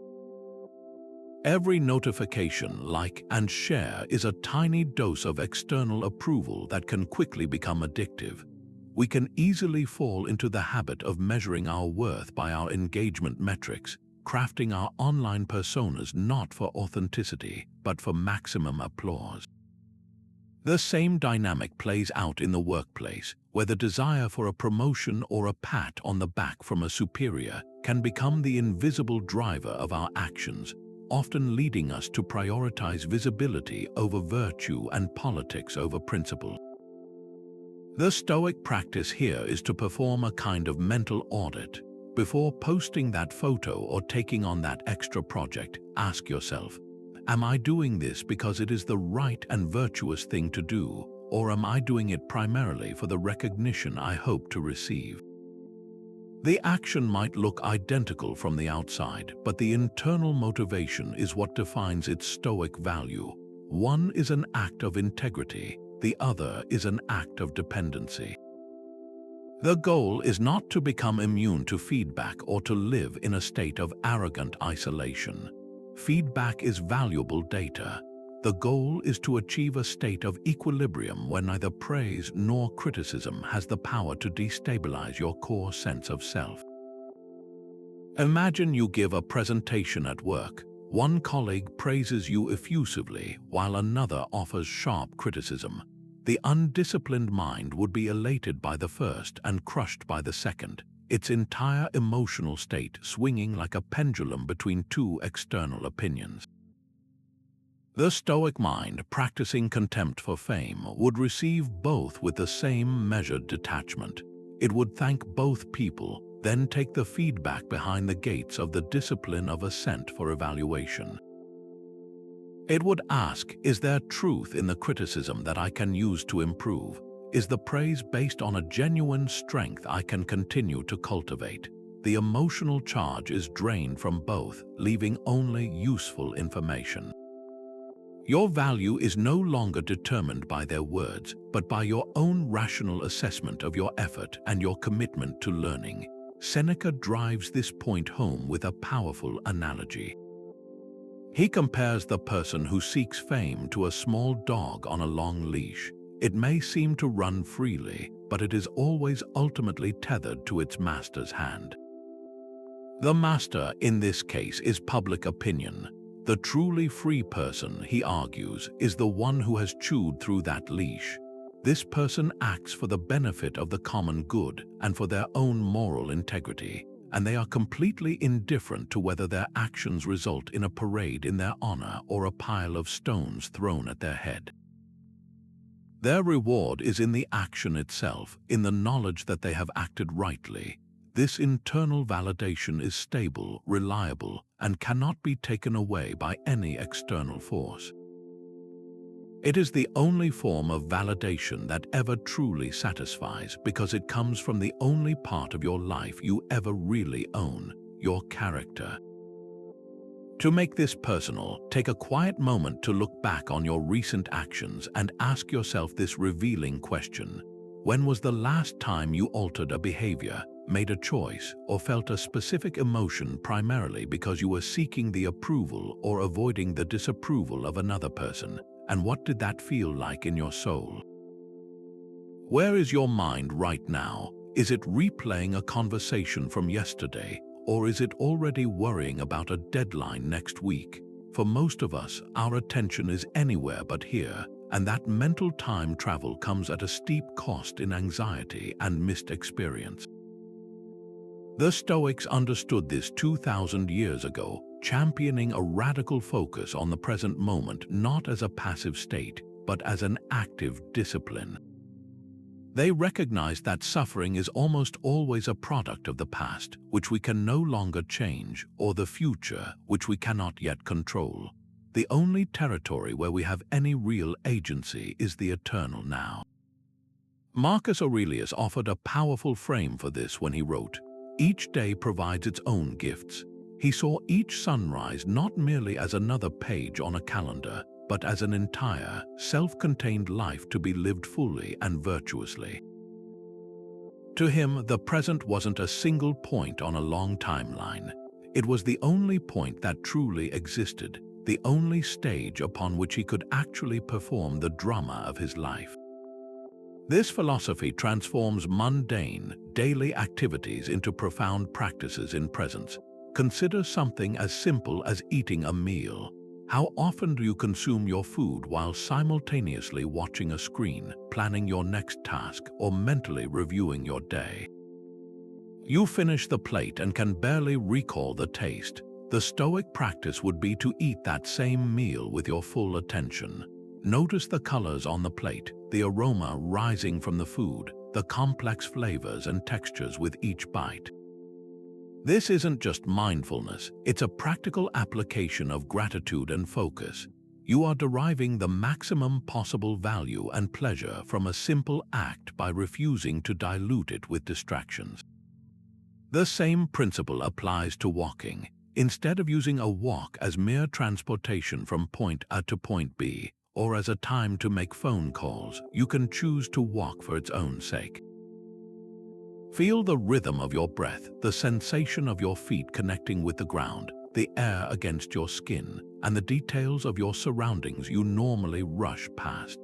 Every notification, like, and share is a tiny dose of external approval that can quickly become addictive. We can easily fall into the habit of measuring our worth by our engagement metrics, crafting our online personas not for authenticity, but for maximum applause. The same dynamic plays out in the workplace, where the desire for a promotion or a pat on the back from a superior can become the invisible driver of our actions, often leading us to prioritize visibility over virtue and politics over principle. The Stoic practice here is to perform a kind of mental audit. Before posting that photo or taking on that extra project, ask yourself, am I doing this because it is the right and virtuous thing to do, or am I doing it primarily for the recognition I hope to receive? The action might look identical from the outside, but the internal motivation is what defines its Stoic value. One is an act of integrity, the other is an act of dependency. The goal is not to become immune to feedback or to live in a state of arrogant isolation. Feedback is valuable data. The goal is to achieve a state of equilibrium where neither praise nor criticism has the power to destabilize your core sense of self. Imagine you give a presentation at work. One colleague praises you effusively while another offers sharp criticism. The undisciplined mind would be elated by the first and crushed by the second, its entire emotional state swinging like a pendulum between two external opinions. The Stoic mind, practicing contempt for fame, would receive both with the same measured detachment. It would thank both people, then take the feedback behind the gates of the discipline of assent for evaluation. It would ask, is there truth in the criticism that I can use to improve? Is the praise based on a genuine strength I can continue to cultivate? The emotional charge is drained from both, leaving only useful information. Your value is no longer determined by their words, but by your own rational assessment of your effort and your commitment to learning. Seneca drives this point home with a powerful analogy. He compares the person who seeks fame to a small dog on a long leash. It may seem to run freely, but it is always ultimately tethered to its master's hand. The master, in this case, is public opinion. The truly free person, he argues, is the one who has chewed through that leash. This person acts for the benefit of the common good and for their own moral integrity, and they are completely indifferent to whether their actions result in a parade in their honor or a pile of stones thrown at their head. Their reward is in the action itself, in the knowledge that they have acted rightly. This internal validation is stable, reliable, and cannot be taken away by any external force. It is the only form of validation that ever truly satisfies because it comes from the only part of your life you ever really own, your character. To make this personal, take a quiet moment to look back on your recent actions and ask yourself this revealing question. When was the last time you altered a behavior, made a choice, or felt a specific emotion primarily because you were seeking the approval or avoiding the disapproval of another person? And what did that feel like in your soul? Where is your mind right now? Is it replaying a conversation from yesterday, or is it already worrying about a deadline next week? For most of us, our attention is anywhere but here, and that mental time travel comes at a steep cost in anxiety and missed experience. The Stoics understood this 2,000 years ago, championing a radical focus on the present moment not as a passive state, but as an active discipline. They recognized that suffering is almost always a product of the past, which we can no longer change, or the future, which we cannot yet control. The only territory where we have any real agency is the eternal now. Marcus Aurelius offered a powerful frame for this when he wrote, "Each day provides its own gifts." He saw each sunrise not merely as another page on a calendar, but as an entire, self-contained life to be lived fully and virtuously. To him, the present wasn't a single point on a long timeline. It was the only point that truly existed, the only stage upon which he could actually perform the drama of his life. This philosophy transforms mundane, daily activities into profound practices in presence. Consider something as simple as eating a meal. How often do you consume your food while simultaneously watching a screen, planning your next task, or mentally reviewing your day? You finish the plate and can barely recall the taste. The Stoic practice would be to eat that same meal with your full attention. Notice the colors on the plate, the aroma rising from the food, the complex flavors and textures with each bite. This isn't just mindfulness, it's a practical application of gratitude and focus. You are deriving the maximum possible value and pleasure from a simple act by refusing to dilute it with distractions. The same principle applies to walking. Instead of using a walk as mere transportation from point A to point B, or as a time to make phone calls, you can choose to walk for its own sake. Feel the rhythm of your breath, the sensation of your feet connecting with the ground, the air against your skin, and the details of your surroundings you normally rush past.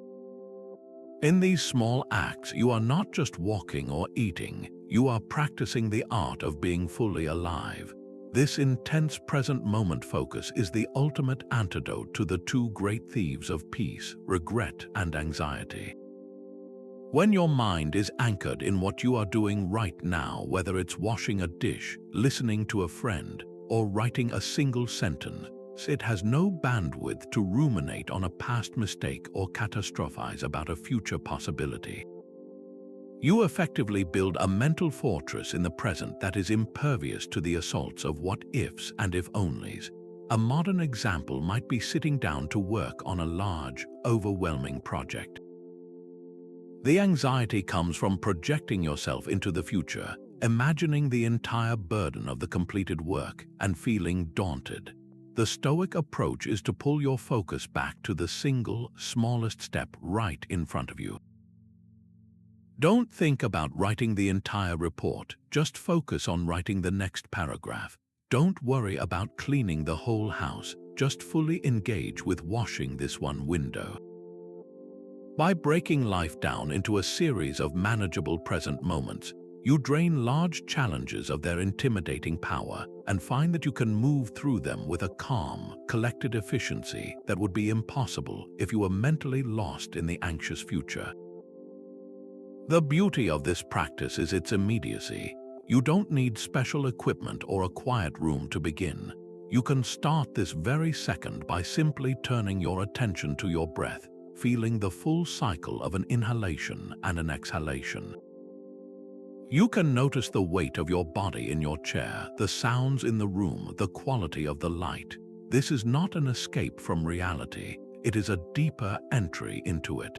In these small acts, you are not just walking or eating, you are practicing the art of being fully alive. This intense present moment focus is the ultimate antidote to the two great thieves of peace, regret and anxiety. When your mind is anchored in what you are doing right now, whether it's washing a dish, listening to a friend, or writing a single sentence, it has no bandwidth to ruminate on a past mistake or catastrophize about a future possibility. You effectively build a mental fortress in the present that is impervious to the assaults of what-ifs and if-onlys. A modern example might be sitting down to work on a large, overwhelming project. The anxiety comes from projecting yourself into the future, imagining the entire burden of the completed work, and feeling daunted. The Stoic approach is to pull your focus back to the single, smallest step right in front of you. Don't think about writing the entire report, just focus on writing the next paragraph. Don't worry about cleaning the whole house, just fully engage with washing this one window. By breaking life down into a series of manageable present moments, you drain large challenges of their intimidating power and find that you can move through them with a calm, collected efficiency that would be impossible if you were mentally lost in the anxious future. The beauty of this practice is its immediacy. You don't need special equipment or a quiet room to begin. You can start this very second by simply turning your attention to your breath, feeling the full cycle of an inhalation and an exhalation. You can notice the weight of your body in your chair, the sounds in the room, the quality of the light. This is not an escape from reality. It is a deeper entry into it.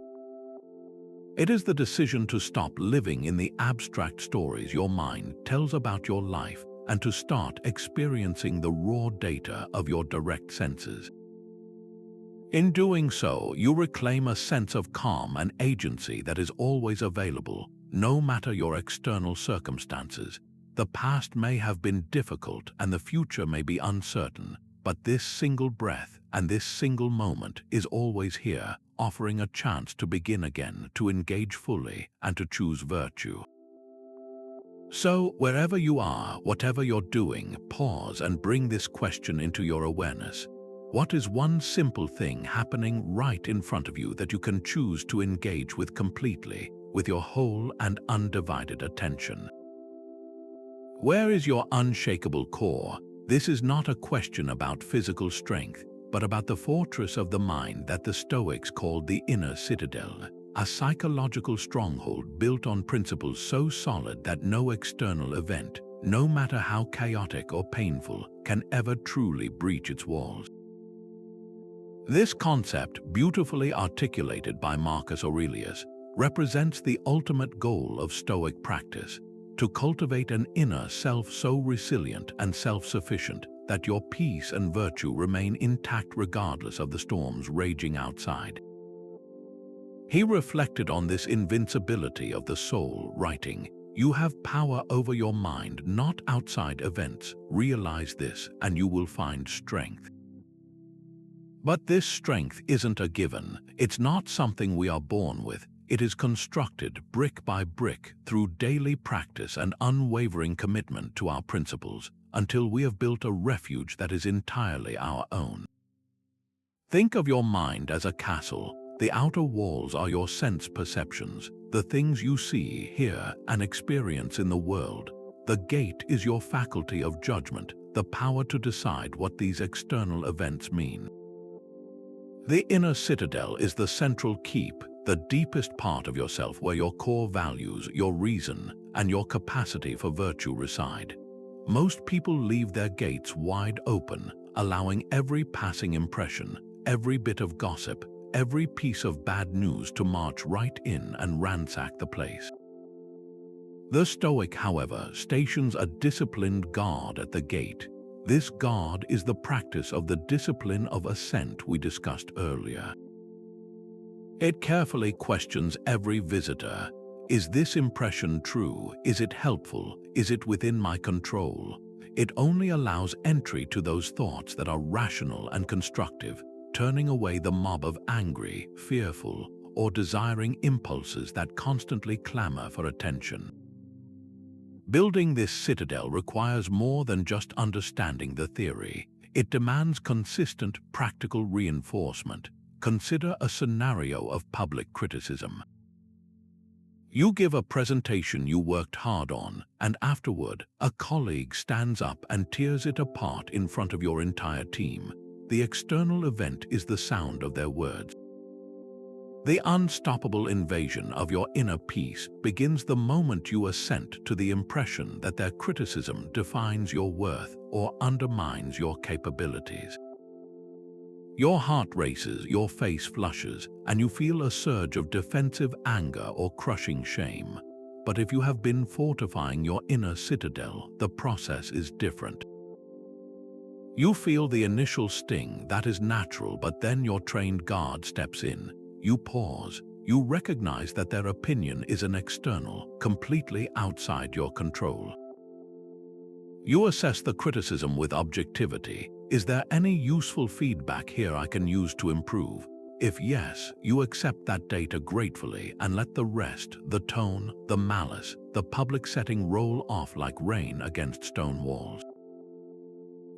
It is the decision to stop living in the abstract stories your mind tells about your life and to start experiencing the raw data of your direct senses. In doing so, you reclaim a sense of calm and agency that is always available, no matter your external circumstances. The past may have been difficult and the future may be uncertain, but this single breath and this single moment is always here, offering a chance to begin again, to engage fully, and to choose virtue. So, wherever you are, whatever you're doing, pause and bring this question into your awareness. What is one simple thing happening right in front of you that you can choose to engage with completely, with your whole and undivided attention? Where is your unshakable core? This is not a question about physical strength, but about the fortress of the mind that the Stoics called the inner citadel, a psychological stronghold built on principles so solid that no external event, no matter how chaotic or painful, can ever truly breach its walls. This concept, beautifully articulated by Marcus Aurelius, represents the ultimate goal of Stoic practice: to cultivate an inner self so resilient and self-sufficient that your peace and virtue remain intact regardless of the storms raging outside. He reflected on this invincibility of the soul, writing, "You have power over your mind, not outside events. Realize this, and you will find strength." But this strength isn't a given. It's not something we are born with. It is constructed brick by brick through daily practice and unwavering commitment to our principles, until we have built a refuge that is entirely our own. Think of your mind as a castle. The outer walls are your sense perceptions, the things you see, hear, and experience in the world. The gate is your faculty of judgment, the power to decide what these external events mean. The inner citadel is the central keep, the deepest part of yourself where your core values, your reason, and your capacity for virtue reside. Most people leave their gates wide open, allowing every passing impression, every bit of gossip, every piece of bad news to march right in and ransack the place. The Stoic, however, stations a disciplined guard at the gate. This guard is the practice of the discipline of assent we discussed earlier. It carefully questions every visitor. Is this impression true? Is it helpful? Is it within my control? It only allows entry to those thoughts that are rational and constructive, turning away the mob of angry, fearful, or desiring impulses that constantly clamor for attention. Building this citadel requires more than just understanding the theory. It demands consistent, practical reinforcement. Consider a scenario of public criticism. You give a presentation you worked hard on, and afterward, a colleague stands up and tears it apart in front of your entire team. The external event is the sound of their words. The unstoppable invasion of your inner peace begins the moment you assent to the impression that their criticism defines your worth or undermines your capabilities. Your heart races, your face flushes, and you feel a surge of defensive anger or crushing shame. But if you have been fortifying your inner citadel, the process is different. You feel the initial sting, that is natural, but then your trained guard steps in. You pause. You recognize that their opinion is an external, completely outside your control. You assess the criticism with objectivity. Is there any useful feedback here I can use to improve? If yes, you accept that data gratefully and let the rest, the tone, the malice, the public setting roll off like rain against stone walls.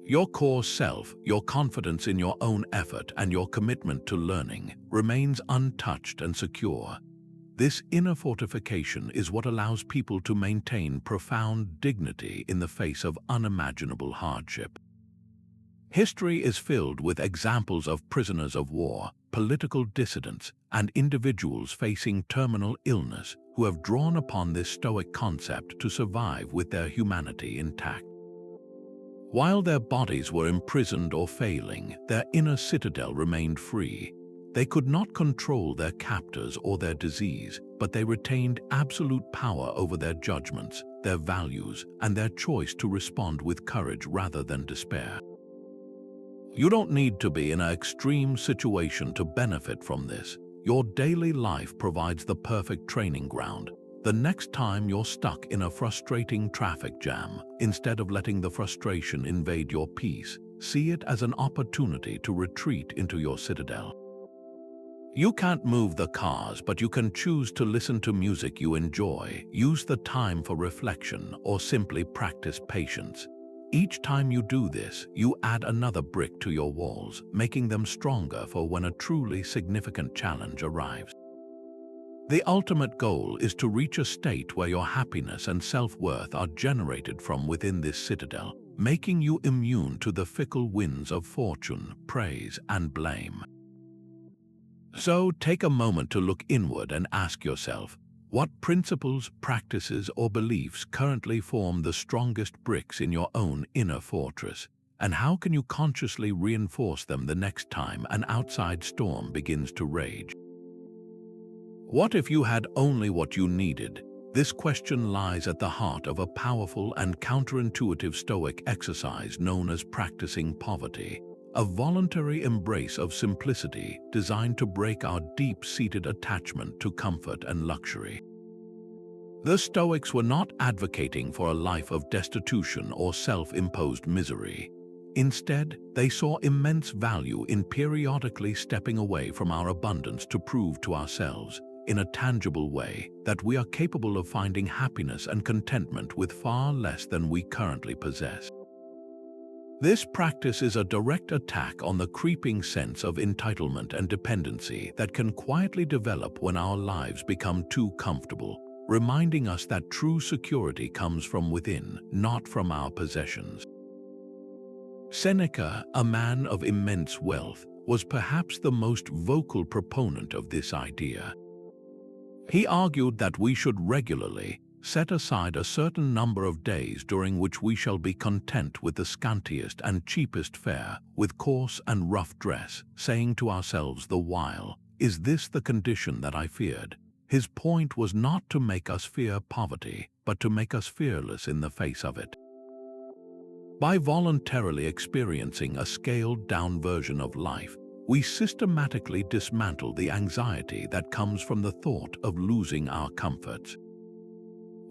Your core self, your confidence in your own effort and your commitment to learning remains untouched and secure. This inner fortification is what allows people to maintain profound dignity in the face of unimaginable hardship. History is filled with examples of prisoners of war, political dissidents, and individuals facing terminal illness who have drawn upon this Stoic concept to survive with their humanity intact. While their bodies were imprisoned or failing, their inner citadel remained free. They could not control their captors or their disease, but they retained absolute power over their judgments, their values, and their choice to respond with courage rather than despair. You don't need to be in an extreme situation to benefit from this. Your daily life provides the perfect training ground. The next time you're stuck in a frustrating traffic jam, instead of letting the frustration invade your peace, see it as an opportunity to retreat into your citadel. You can't move the cars, but you can choose to listen to music you enjoy, use the time for reflection, or simply practice patience. Each time you do this, you add another brick to your walls, making them stronger for when a truly significant challenge arrives. The ultimate goal is to reach a state where your happiness and self-worth are generated from within this citadel, making you immune to the fickle winds of fortune, praise, and blame. So take a moment to look inward and ask yourself, what principles, practices, or beliefs currently form the strongest bricks in your own inner fortress? And how can you consciously reinforce them the next time an outside storm begins to rage? What if you had only what you needed? This question lies at the heart of a powerful and counterintuitive Stoic exercise known as practicing poverty, a voluntary embrace of simplicity designed to break our deep-seated attachment to comfort and luxury. The Stoics were not advocating for a life of destitution or self-imposed misery. Instead, they saw immense value in periodically stepping away from our abundance to prove to ourselves, in a tangible way, that we are capable of finding happiness and contentment with far less than we currently possess. This practice is a direct attack on the creeping sense of entitlement and dependency that can quietly develop when our lives become too comfortable, reminding us that true security comes from within, not from our possessions. Seneca, a man of immense wealth, was perhaps the most vocal proponent of this idea. He argued that we should regularly set aside a certain number of days during which we shall be content with the scantiest and cheapest fare, with coarse and rough dress, saying to ourselves the while, "Is this the condition that I feared?" His point was not to make us fear poverty, but to make us fearless in the face of it. By voluntarily experiencing a scaled-down version of life, we systematically dismantle the anxiety that comes from the thought of losing our comforts.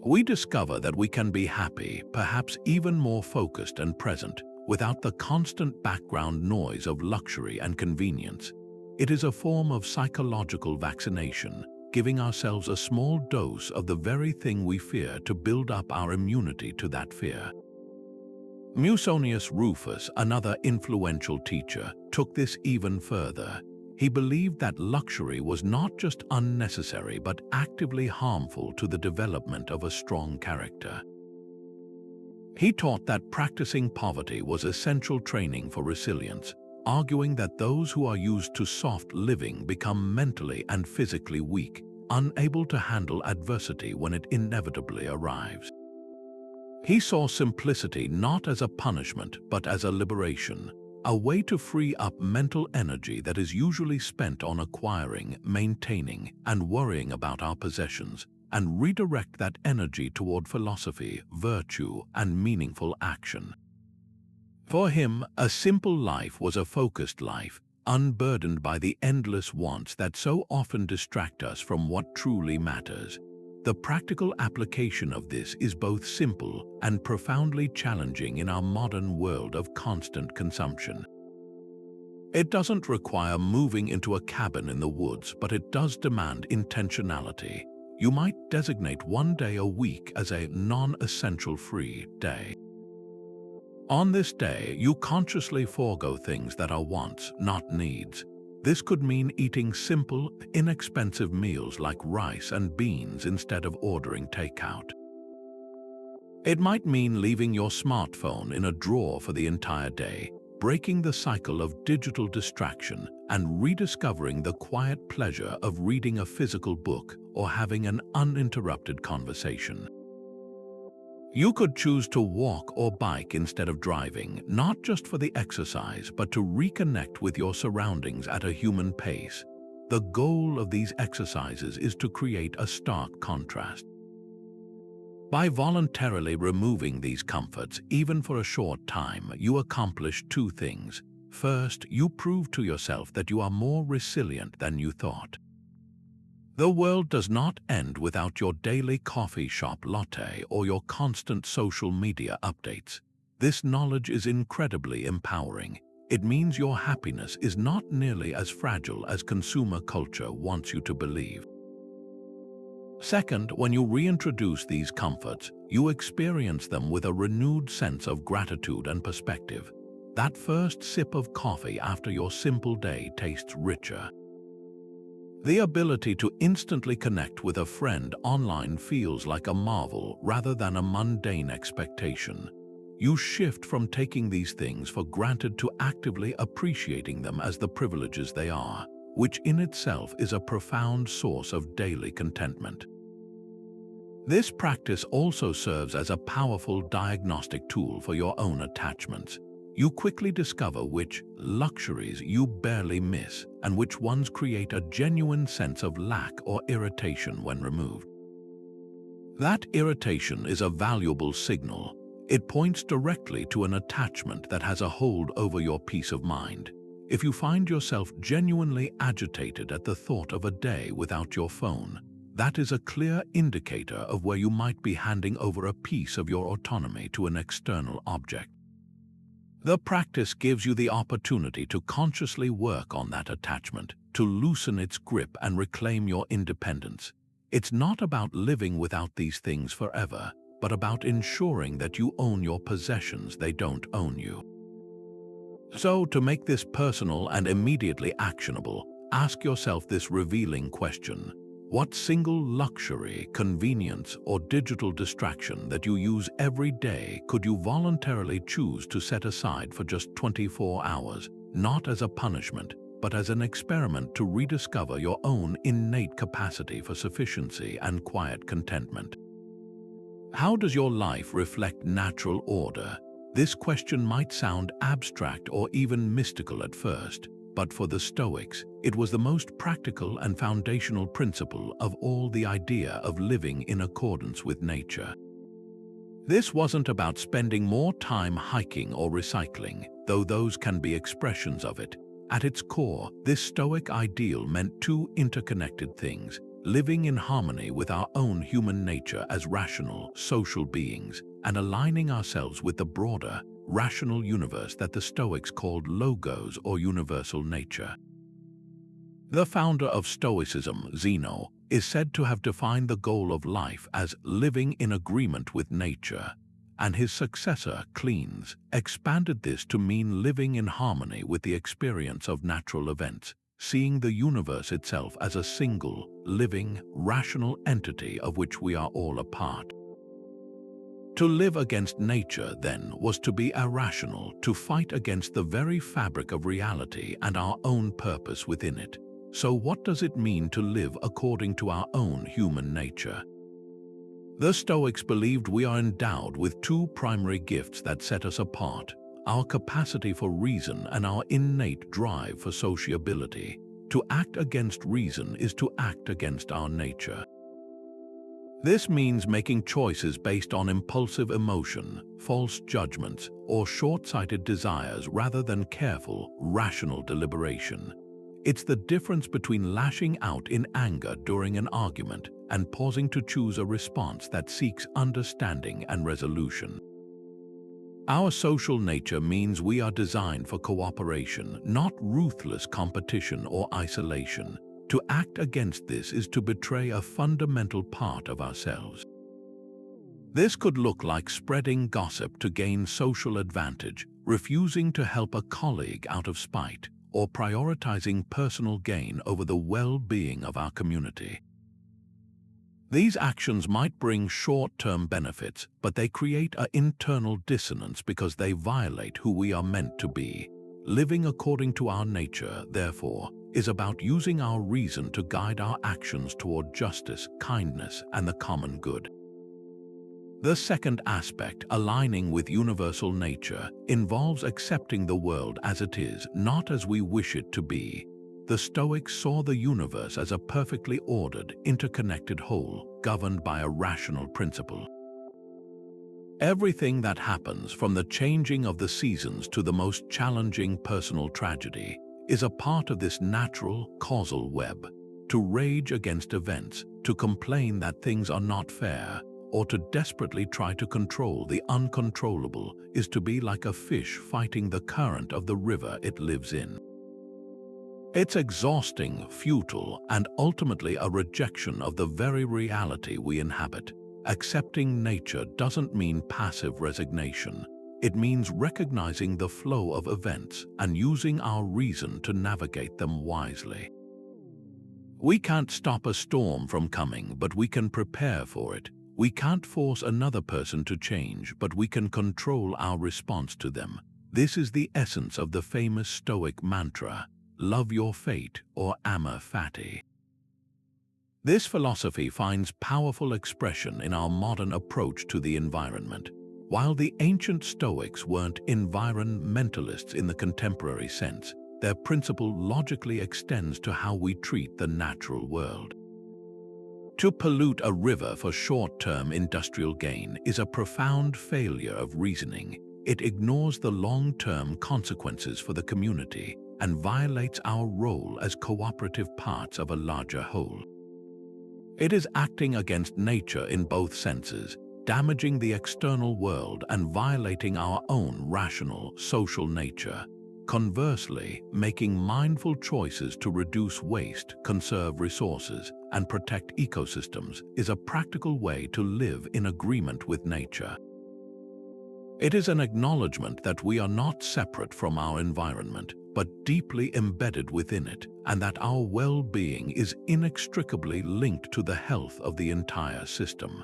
We discover that we can be happy, perhaps even more focused and present, without the constant background noise of luxury and convenience. It is a form of psychological vaccination, giving ourselves a small dose of the very thing we fear to build up our immunity to that fear. Musonius Rufus, another influential teacher, took this even further. He believed that luxury was not just unnecessary but actively harmful to the development of a strong character. He taught that practicing poverty was essential training for resilience, arguing that those who are used to soft living become mentally and physically weak, unable to handle adversity when it inevitably arrives. He saw simplicity not as a punishment but as a liberation, a way to free up mental energy that is usually spent on acquiring, maintaining, and worrying about our possessions, and redirect that energy toward philosophy, virtue, and meaningful action. For him, a simple life was a focused life, unburdened by the endless wants that so often distract us from what truly matters. The practical application of this is both simple and profoundly challenging in our modern world of constant consumption. It doesn't require moving into a cabin in the woods, but it does demand intentionality. You might designate one day a week as a non-essential free day. On this day, you consciously forego things that are wants, not needs. This could mean eating simple, inexpensive meals like rice and beans instead of ordering takeout. It might mean leaving your smartphone in a drawer for the entire day, breaking the cycle of digital distraction and rediscovering the quiet pleasure of reading a physical book or having an uninterrupted conversation. You could choose to walk or bike instead of driving, not just for the exercise, but to reconnect with your surroundings at a human pace. The goal of these exercises is to create a stark contrast. By voluntarily removing these comforts, even for a short time, you accomplish two things. First, you prove to yourself that you are more resilient than you thought. The world does not end without your daily coffee shop latte or your constant social media updates. This knowledge is incredibly empowering. It means your happiness is not nearly as fragile as consumer culture wants you to believe. Second, when you reintroduce these comforts, you experience them with a renewed sense of gratitude and perspective. That first sip of coffee after your simple day tastes richer. The ability to instantly connect with a friend online feels like a marvel rather than a mundane expectation. You shift from taking these things for granted to actively appreciating them as the privileges they are, which in itself is a profound source of daily contentment. This practice also serves as a powerful diagnostic tool for your own attachments. You quickly discover which luxuries you barely miss and which ones create a genuine sense of lack or irritation when removed. That irritation is a valuable signal. It points directly to an attachment that has a hold over your peace of mind. If you find yourself genuinely agitated at the thought of a day without your phone, that is a clear indicator of where you might be handing over a piece of your autonomy to an external object. The practice gives you the opportunity to consciously work on that attachment, to loosen its grip and reclaim your independence. It's not about living without these things forever, but about ensuring that you own your possessions, they don't own you. So, to make this personal and immediately actionable, ask yourself this revealing question. What single luxury, convenience, or digital distraction that you use every day could you voluntarily choose to set aside for just 24 hours, not as a punishment, but as an experiment to rediscover your own innate capacity for sufficiency and quiet contentment? How does your life reflect natural order? This question might sound abstract or even mystical at first, but for the Stoics, it was the most practical and foundational principle of all the idea of living in accordance with nature. This wasn't about spending more time hiking or recycling, though those can be expressions of it. At its core, this Stoic ideal meant two interconnected things: living in harmony with our own human nature as rational, social beings, and aligning ourselves with the broader, rational universe that the Stoics called logos, or universal nature. The founder of Stoicism, Zeno, is said to have defined the goal of life as living in agreement with nature, and his successor, Cleans, expanded this to mean living in harmony with the experience of natural events, seeing the universe itself as a single, living, rational entity of which we are all a part. To live against nature, then, was to be irrational, to fight against the very fabric of reality and our own purpose within it. So what does it mean to live according to our own human nature? The Stoics believed we are endowed with two primary gifts that set us apart: our capacity for reason and our innate drive for sociability. To act against reason is to act against our nature. This means making choices based on impulsive emotion, false judgments, or short-sighted desires rather than careful, rational deliberation. It's the difference between lashing out in anger during an argument and pausing to choose a response that seeks understanding and resolution. Our social nature means we are designed for cooperation, not ruthless competition or isolation. To act against this is to betray a fundamental part of ourselves. This could look like spreading gossip to gain social advantage, refusing to help a colleague out of spite, or prioritizing personal gain over the well-being of our community. These actions might bring short-term benefits, but they create an internal dissonance because they violate who we are meant to be. Living according to our nature, therefore, is about using our reason to guide our actions toward justice, kindness, and the common good. The second aspect, aligning with universal nature, involves accepting the world as it is, not as we wish it to be. The Stoics saw the universe as a perfectly ordered, interconnected whole, governed by a rational principle. Everything that happens, from the changing of the seasons to the most challenging personal tragedy, is a part of this natural, causal web. To rage against events, to complain that things are not fair, or to desperately try to control the uncontrollable is to be like a fish fighting the current of the river it lives in. It's exhausting, futile, and ultimately a rejection of the very reality we inhabit. Accepting nature doesn't mean passive resignation. It means recognizing the flow of events and using our reason to navigate them wisely. We can't stop a storm from coming, but we can prepare for it. We can't force another person to change, but we can control our response to them. This is the essence of the famous Stoic mantra, "Love your fate," or amor fati. This philosophy finds powerful expression in our modern approach to the environment. While the ancient Stoics weren't environmentalists in the contemporary sense, their principle logically extends to how we treat the natural world. To pollute a river for short-term industrial gain is a profound failure of reasoning. It ignores the long-term consequences for the community and violates our role as cooperative parts of a larger whole. It is acting against nature in both senses, damaging the external world and violating our own rational, social nature. Conversely, making mindful choices to reduce waste, conserve resources, and protect ecosystems is a practical way to live in agreement with nature. It is an acknowledgement that we are not separate from our environment, but deeply embedded within it, and that our well-being is inextricably linked to the health of the entire system.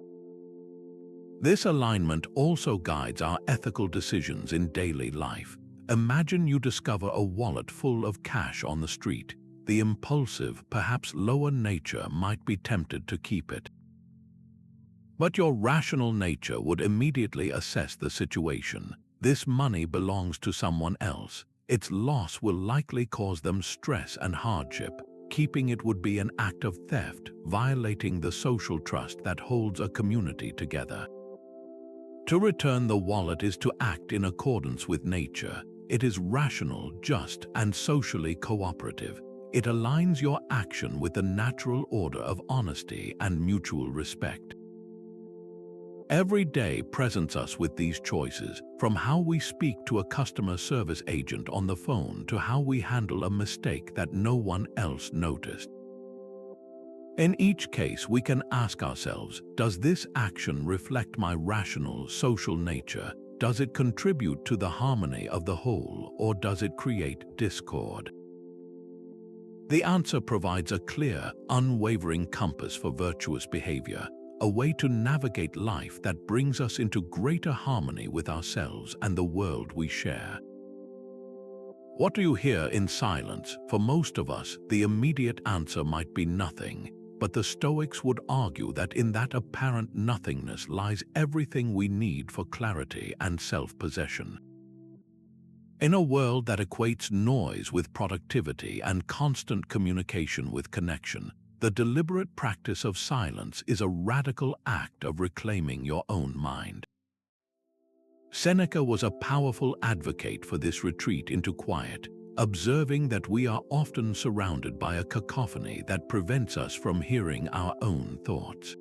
This alignment also guides our ethical decisions in daily life. Imagine you discover a wallet full of cash on the street. The impulsive, perhaps lower nature might be tempted to keep it. But your rational nature would immediately assess the situation. This money belongs to someone else. Its loss will likely cause them stress and hardship. Keeping it would be an act of theft, violating the social trust that holds a community together. To return the wallet is to act in accordance with nature. It is rational, just, and socially cooperative. It aligns your action with the natural order of honesty and mutual respect. Every day presents us with these choices, from how we speak to a customer service agent on the phone to how we handle a mistake that no one else noticed. In each case, we can ask ourselves, does this action reflect my rational, social nature? Does it contribute to the harmony of the whole, or does it create discord? The answer provides a clear, unwavering compass for virtuous behavior, a way to navigate life that brings us into greater harmony with ourselves and the world we share. What do you hear in silence? For most of us, the immediate answer might be nothing, but the Stoics would argue that in that apparent nothingness lies everything we need for clarity and self-possession. In a world that equates noise with productivity and constant communication with connection, the deliberate practice of silence is a radical act of reclaiming your own mind. Seneca was a powerful advocate for this retreat into quiet, observing that we are often surrounded by a cacophony that prevents us from hearing our own thoughts.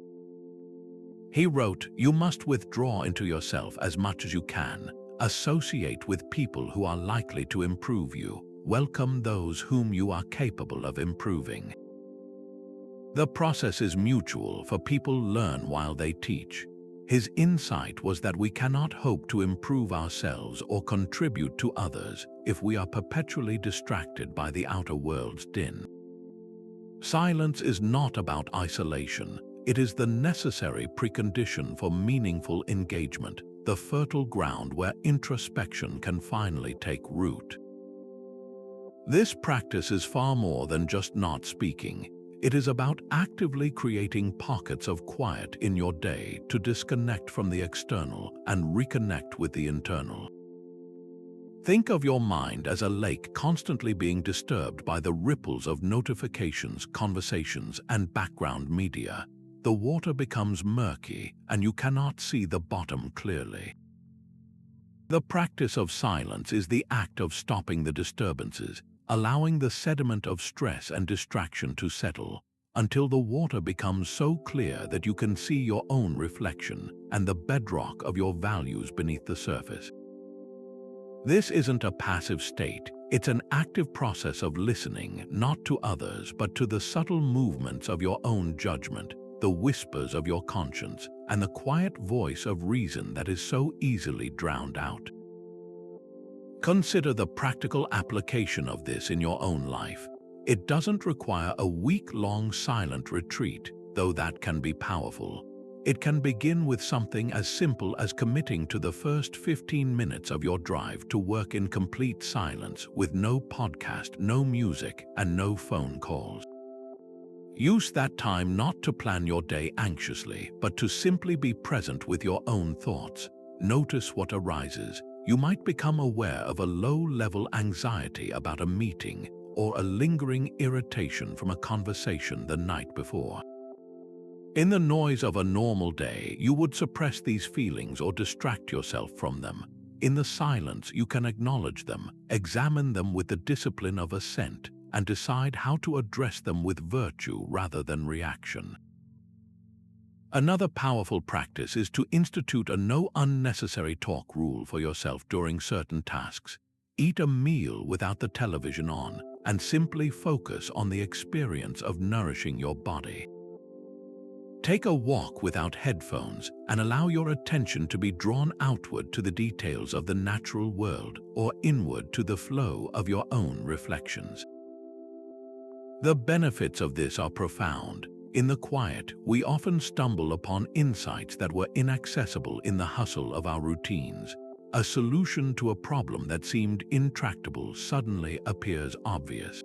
He wrote, "You must withdraw into yourself as much as you can, associate with people who are likely to improve you, welcome those whom you are capable of improving." The process is mutual, for people learn while they teach. His insight was that we cannot hope to improve ourselves or contribute to others if we are perpetually distracted by the outer world's din. Silence is not about isolation. It is the necessary precondition for meaningful engagement, the fertile ground where introspection can finally take root. This practice is far more than just not speaking. It is about actively creating pockets of quiet in your day to disconnect from the external and reconnect with the internal. Think of your mind as a lake constantly being disturbed by the ripples of notifications, conversations, and background media. The water becomes murky and you cannot see the bottom clearly. The practice of silence is the act of stopping the disturbances, allowing the sediment of stress and distraction to settle, until the water becomes so clear that you can see your own reflection and the bedrock of your values beneath the surface. This isn't a passive state, it's an active process of listening, not to others, but to the subtle movements of your own judgment, the whispers of your conscience, and the quiet voice of reason that is so easily drowned out. Consider the practical application of this in your own life. It doesn't require a week-long silent retreat, though that can be powerful. It can begin with something as simple as committing to the first 15 minutes of your drive to work in complete silence with no podcast, no music, and no phone calls. Use that time not to plan your day anxiously, but to simply be present with your own thoughts. Notice what arises. You might become aware of a low-level anxiety about a meeting or a lingering irritation from a conversation the night before. In the noise of a normal day, you would suppress these feelings or distract yourself from them. In the silence, you can acknowledge them, examine them with the discipline of assent, and decide how to address them with virtue rather than reaction. Another powerful practice is to institute a no unnecessary talk rule for yourself during certain tasks. Eat a meal without the television on, and simply focus on the experience of nourishing your body. Take a walk without headphones and allow your attention to be drawn outward to the details of the natural world or inward to the flow of your own reflections. The benefits of this are profound. In the quiet, we often stumble upon insights that were inaccessible in the hustle of our routines. A solution to a problem that seemed intractable suddenly appears obvious.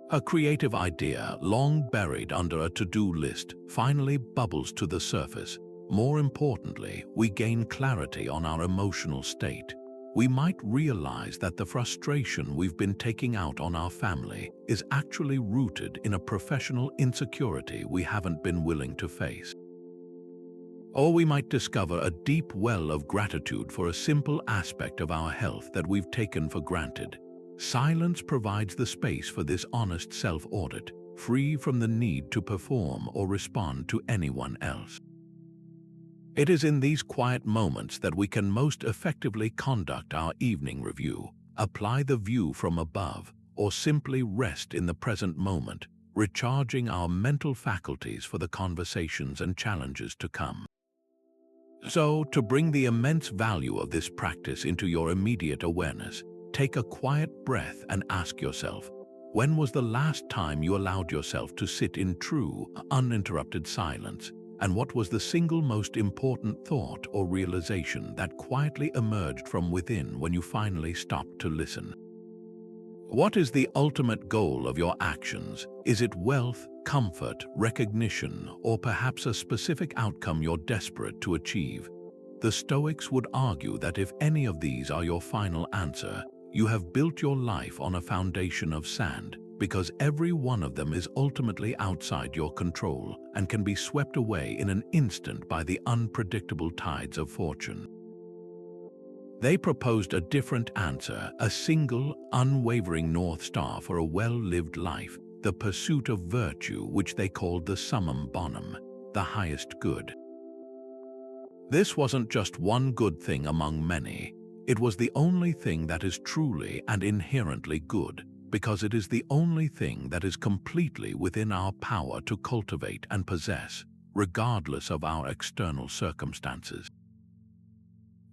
A creative idea, long buried under a to-do list, finally bubbles to the surface. More importantly, we gain clarity on our emotional state. We might realize that the frustration we've been taking out on our family is actually rooted in a professional insecurity we haven't been willing to face. Or we might discover a deep well of gratitude for a simple aspect of our health that we've taken for granted. Silence provides the space for this honest self-audit, free from the need to perform or respond to anyone else. It is in these quiet moments that we can most effectively conduct our evening review, apply the view from above, or simply rest in the present moment, recharging our mental faculties for the conversations and challenges to come. So, to bring the immense value of this practice into your immediate awareness, take a quiet breath and ask yourself, when was the last time you allowed yourself to sit in true, uninterrupted silence? And what was the single most important thought or realization that quietly emerged from within when you finally stopped to listen? What is the ultimate goal of your actions? Is it wealth, comfort, recognition, or perhaps a specific outcome you're desperate to achieve? The Stoics would argue that if any of these are your final answer, you have built your life on a foundation of sand, because every one of them is ultimately outside your control and can be swept away in an instant by the unpredictable tides of fortune. They proposed a different answer, a single, unwavering North Star for a well-lived life, the pursuit of virtue, which they called the summum bonum, the highest good. This wasn't just one good thing among many. It was the only thing that is truly and inherently good, because it is the only thing that is completely within our power to cultivate and possess, regardless of our external circumstances.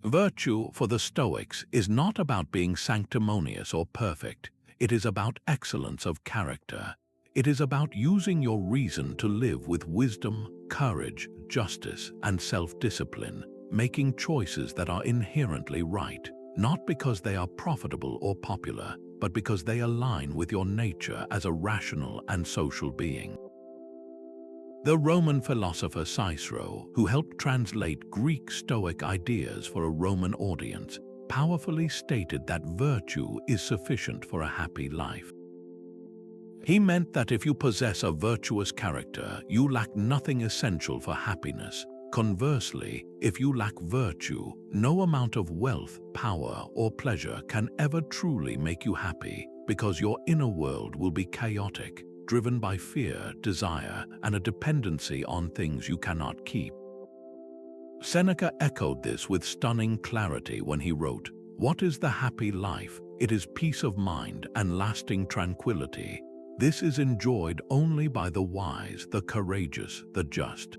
Virtue, for the Stoics, is not about being sanctimonious or perfect. It is about excellence of character. It is about using your reason to live with wisdom, courage, justice, and self-discipline, making choices that are inherently right, not because they are profitable or popular, but because they align with your nature as a rational and social being. The Roman philosopher Cicero, who helped translate Greek Stoic ideas for a Roman audience, powerfully stated that virtue is sufficient for a happy life. He meant that if you possess a virtuous character, you lack nothing essential for happiness. Conversely, if you lack virtue, no amount of wealth, power, or pleasure can ever truly make you happy, because your inner world will be chaotic, driven by fear, desire, and a dependency on things you cannot keep. Seneca echoed this with stunning clarity when he wrote, "What is the happy life? It is peace of mind and lasting tranquility. This is enjoyed only by the wise, the courageous, the just."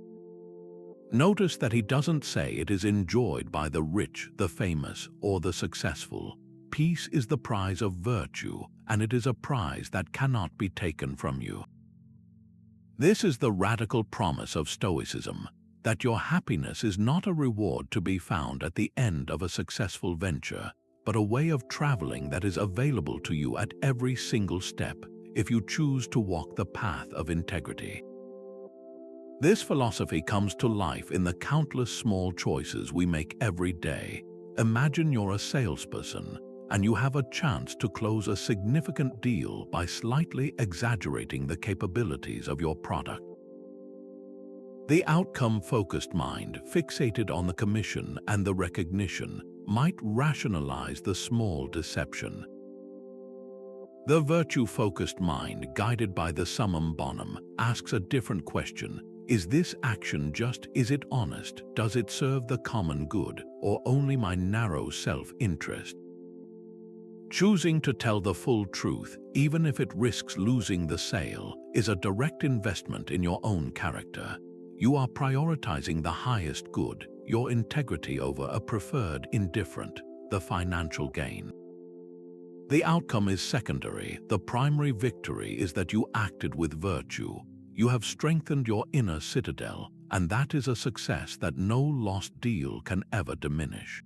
Notice that he doesn't say it is enjoyed by the rich, the famous, or the successful. Peace is the prize of virtue, and it is a prize that cannot be taken from you. This is the radical promise of Stoicism, that your happiness is not a reward to be found at the end of a successful venture, but a way of traveling that is available to you at every single step, if you choose to walk the path of integrity. This philosophy comes to life in the countless small choices we make every day. Imagine you're a salesperson, and you have a chance to close a significant deal by slightly exaggerating the capabilities of your product. The outcome-focused mind, fixated on the commission and the recognition, might rationalize the small deception. The virtue-focused mind, guided by the summum bonum, asks a different question. Is this action just? Is it honest? Does it serve the common good, or only my narrow self-interest? Choosing to tell the full truth, even if it risks losing the sale, is a direct investment in your own character. You are prioritizing the highest good, your integrity, over a preferred indifferent, the financial gain. The outcome is secondary. The primary victory is that you acted with virtue. You have strengthened your inner citadel, and that is a success that no lost deal can ever diminish.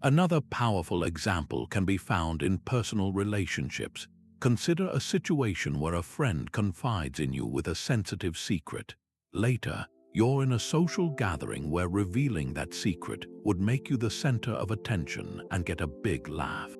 Another powerful example can be found in personal relationships. Consider a situation where a friend confides in you with a sensitive secret. Later, you're in a social gathering where revealing that secret would make you the center of attention and get a big laugh.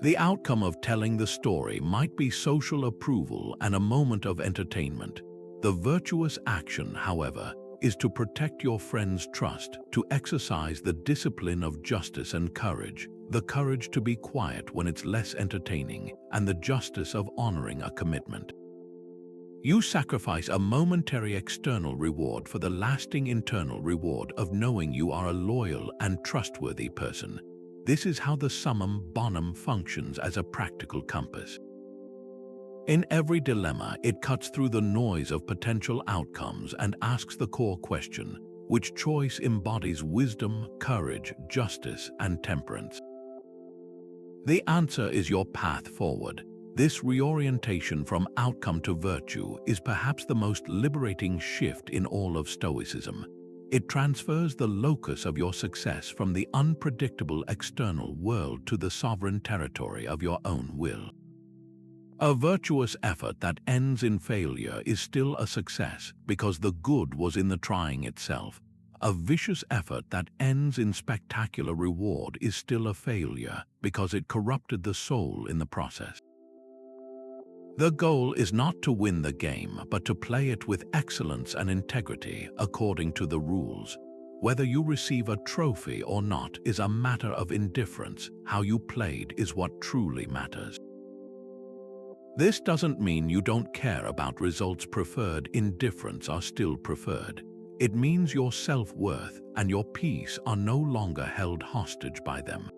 The outcome of telling the story might be social approval and a moment of entertainment. The virtuous action, however, is to protect your friend's trust, to exercise the discipline of justice and courage, the courage to be quiet when it's less entertaining, and the justice of honoring a commitment. You sacrifice a momentary external reward for the lasting internal reward of knowing you are a loyal and trustworthy person. This is how the summum bonum functions as a practical compass. In every dilemma, it cuts through the noise of potential outcomes and asks the core question: which choice embodies wisdom, courage, justice, and temperance? The answer is your path forward. This reorientation from outcome to virtue is perhaps the most liberating shift in all of Stoicism. It transfers the locus of your success from the unpredictable external world to the sovereign territory of your own will. A virtuous effort that ends in failure is still a success because the good was in the trying itself. A vicious effort that ends in spectacular reward is still a failure because it corrupted the soul in the process. The goal is not to win the game, but to play it with excellence and integrity according to the rules. Whether you receive a trophy or not is a matter of indifference. How you played is what truly matters. This doesn't mean you don't care about results preferred. Indifference are still preferred. It means your self-worth and your peace are no longer held hostage by them.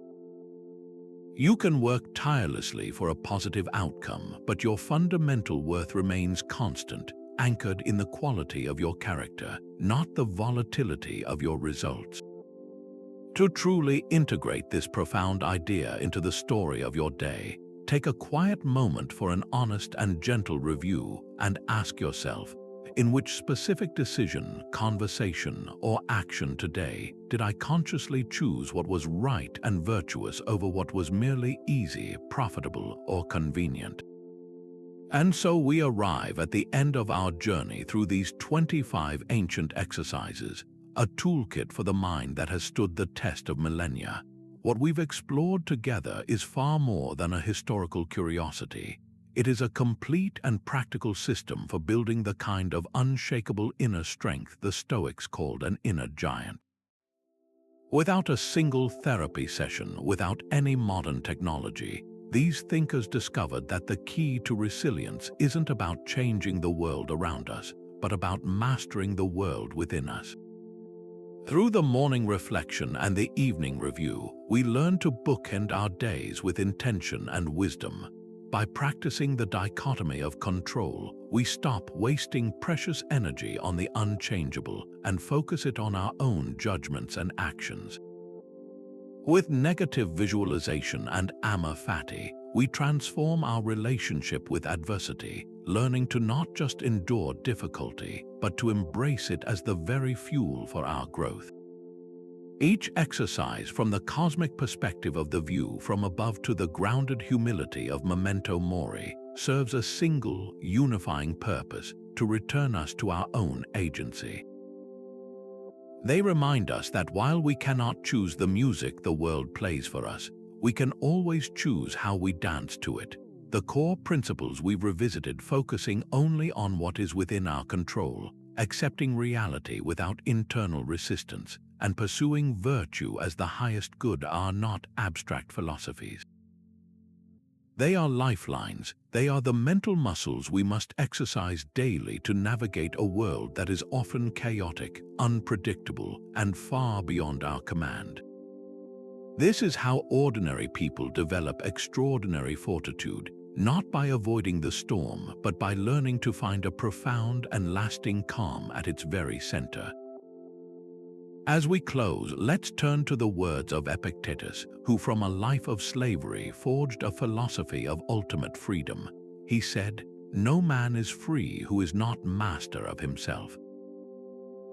You can work tirelessly for a positive outcome, but your fundamental worth remains constant, anchored in the quality of your character, not the volatility of your results. To truly integrate this profound idea into the story of your day, take a quiet moment for an honest and gentle review and ask yourself, in which specific decision, conversation, or action today did I consciously choose what was right and virtuous over what was merely easy, profitable, or convenient? And so we arrive at the end of our journey through these 25 ancient exercises, a toolkit for the mind that has stood the test of millennia. What we've explored together is far more than a historical curiosity. It is a complete and practical system for building the kind of unshakable inner strength the Stoics called an inner giant. Without a single therapy session, without any modern technology, these thinkers discovered that the key to resilience isn't about changing the world around us, but about mastering the world within us. Through the morning reflection and the evening review, we learn to bookend our days with intention and wisdom. By practicing the dichotomy of control, we stop wasting precious energy on the unchangeable and focus it on our own judgments and actions. With negative visualization and amor fati, we transform our relationship with adversity, learning to not just endure difficulty, but to embrace it as the very fuel for our growth. Each exercise, from the cosmic perspective of the view from above to the grounded humility of Memento Mori, serves a single, unifying purpose: to return us to our own agency. They remind us that while we cannot choose the music the world plays for us, we can always choose how we dance to it. The core principles we've revisited, focusing only on what is within our control, accepting reality without internal resistance, and pursuing virtue as the highest good, are not abstract philosophies. They are lifelines. They are the mental muscles we must exercise daily to navigate a world that is often chaotic, unpredictable, and far beyond our command. This is how ordinary people develop extraordinary fortitude, not by avoiding the storm, but by learning to find a profound and lasting calm at its very center. As we close, let's turn to the words of Epictetus, who from a life of slavery forged a philosophy of ultimate freedom. He said, "No man is free who is not master of himself."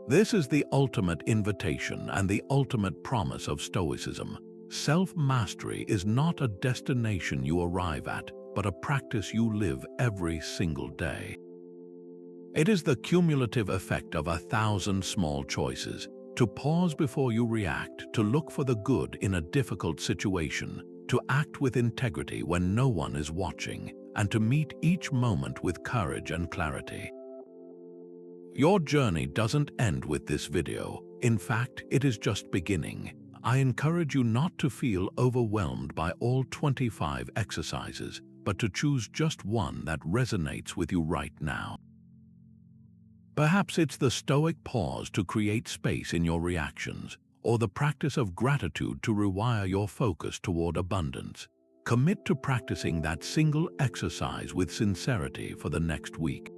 This is the ultimate invitation and the ultimate promise of Stoicism. Self-mastery is not a destination you arrive at, but a practice you live every single day. It is the cumulative effect of 1,000 small choices: to pause before you react, to look for the good in a difficult situation, to act with integrity when no one is watching, and to meet each moment with courage and clarity. Your journey doesn't end with this video. In fact, it is just beginning. I encourage you not to feel overwhelmed by all 25 exercises, but to choose just one that resonates with you right now. Perhaps it's the Stoic pause to create space in your reactions, or the practice of gratitude to rewire your focus toward abundance. Commit to practicing that single exercise with sincerity for the next week.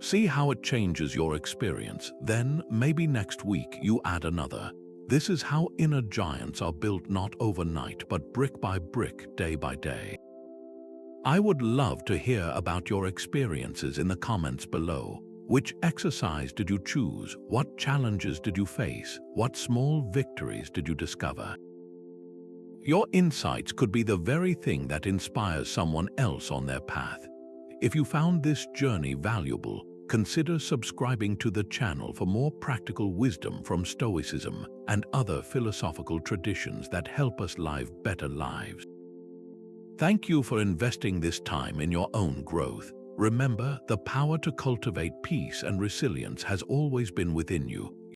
See how it changes your experience. Then, maybe next week, you add another. This is how inner giants are built, not overnight, but brick by brick, day by day. I would love to hear about your experiences in the comments below. Which exercise did you choose? What challenges did you face? What small victories did you discover? Your insights could be the very thing that inspires someone else on their path. If you found this journey valuable, consider subscribing to the channel for more practical wisdom from Stoicism and other philosophical traditions that help us live better lives. Thank you for investing this time in your own growth. Remember, the power to cultivate peace and resilience has always been within you.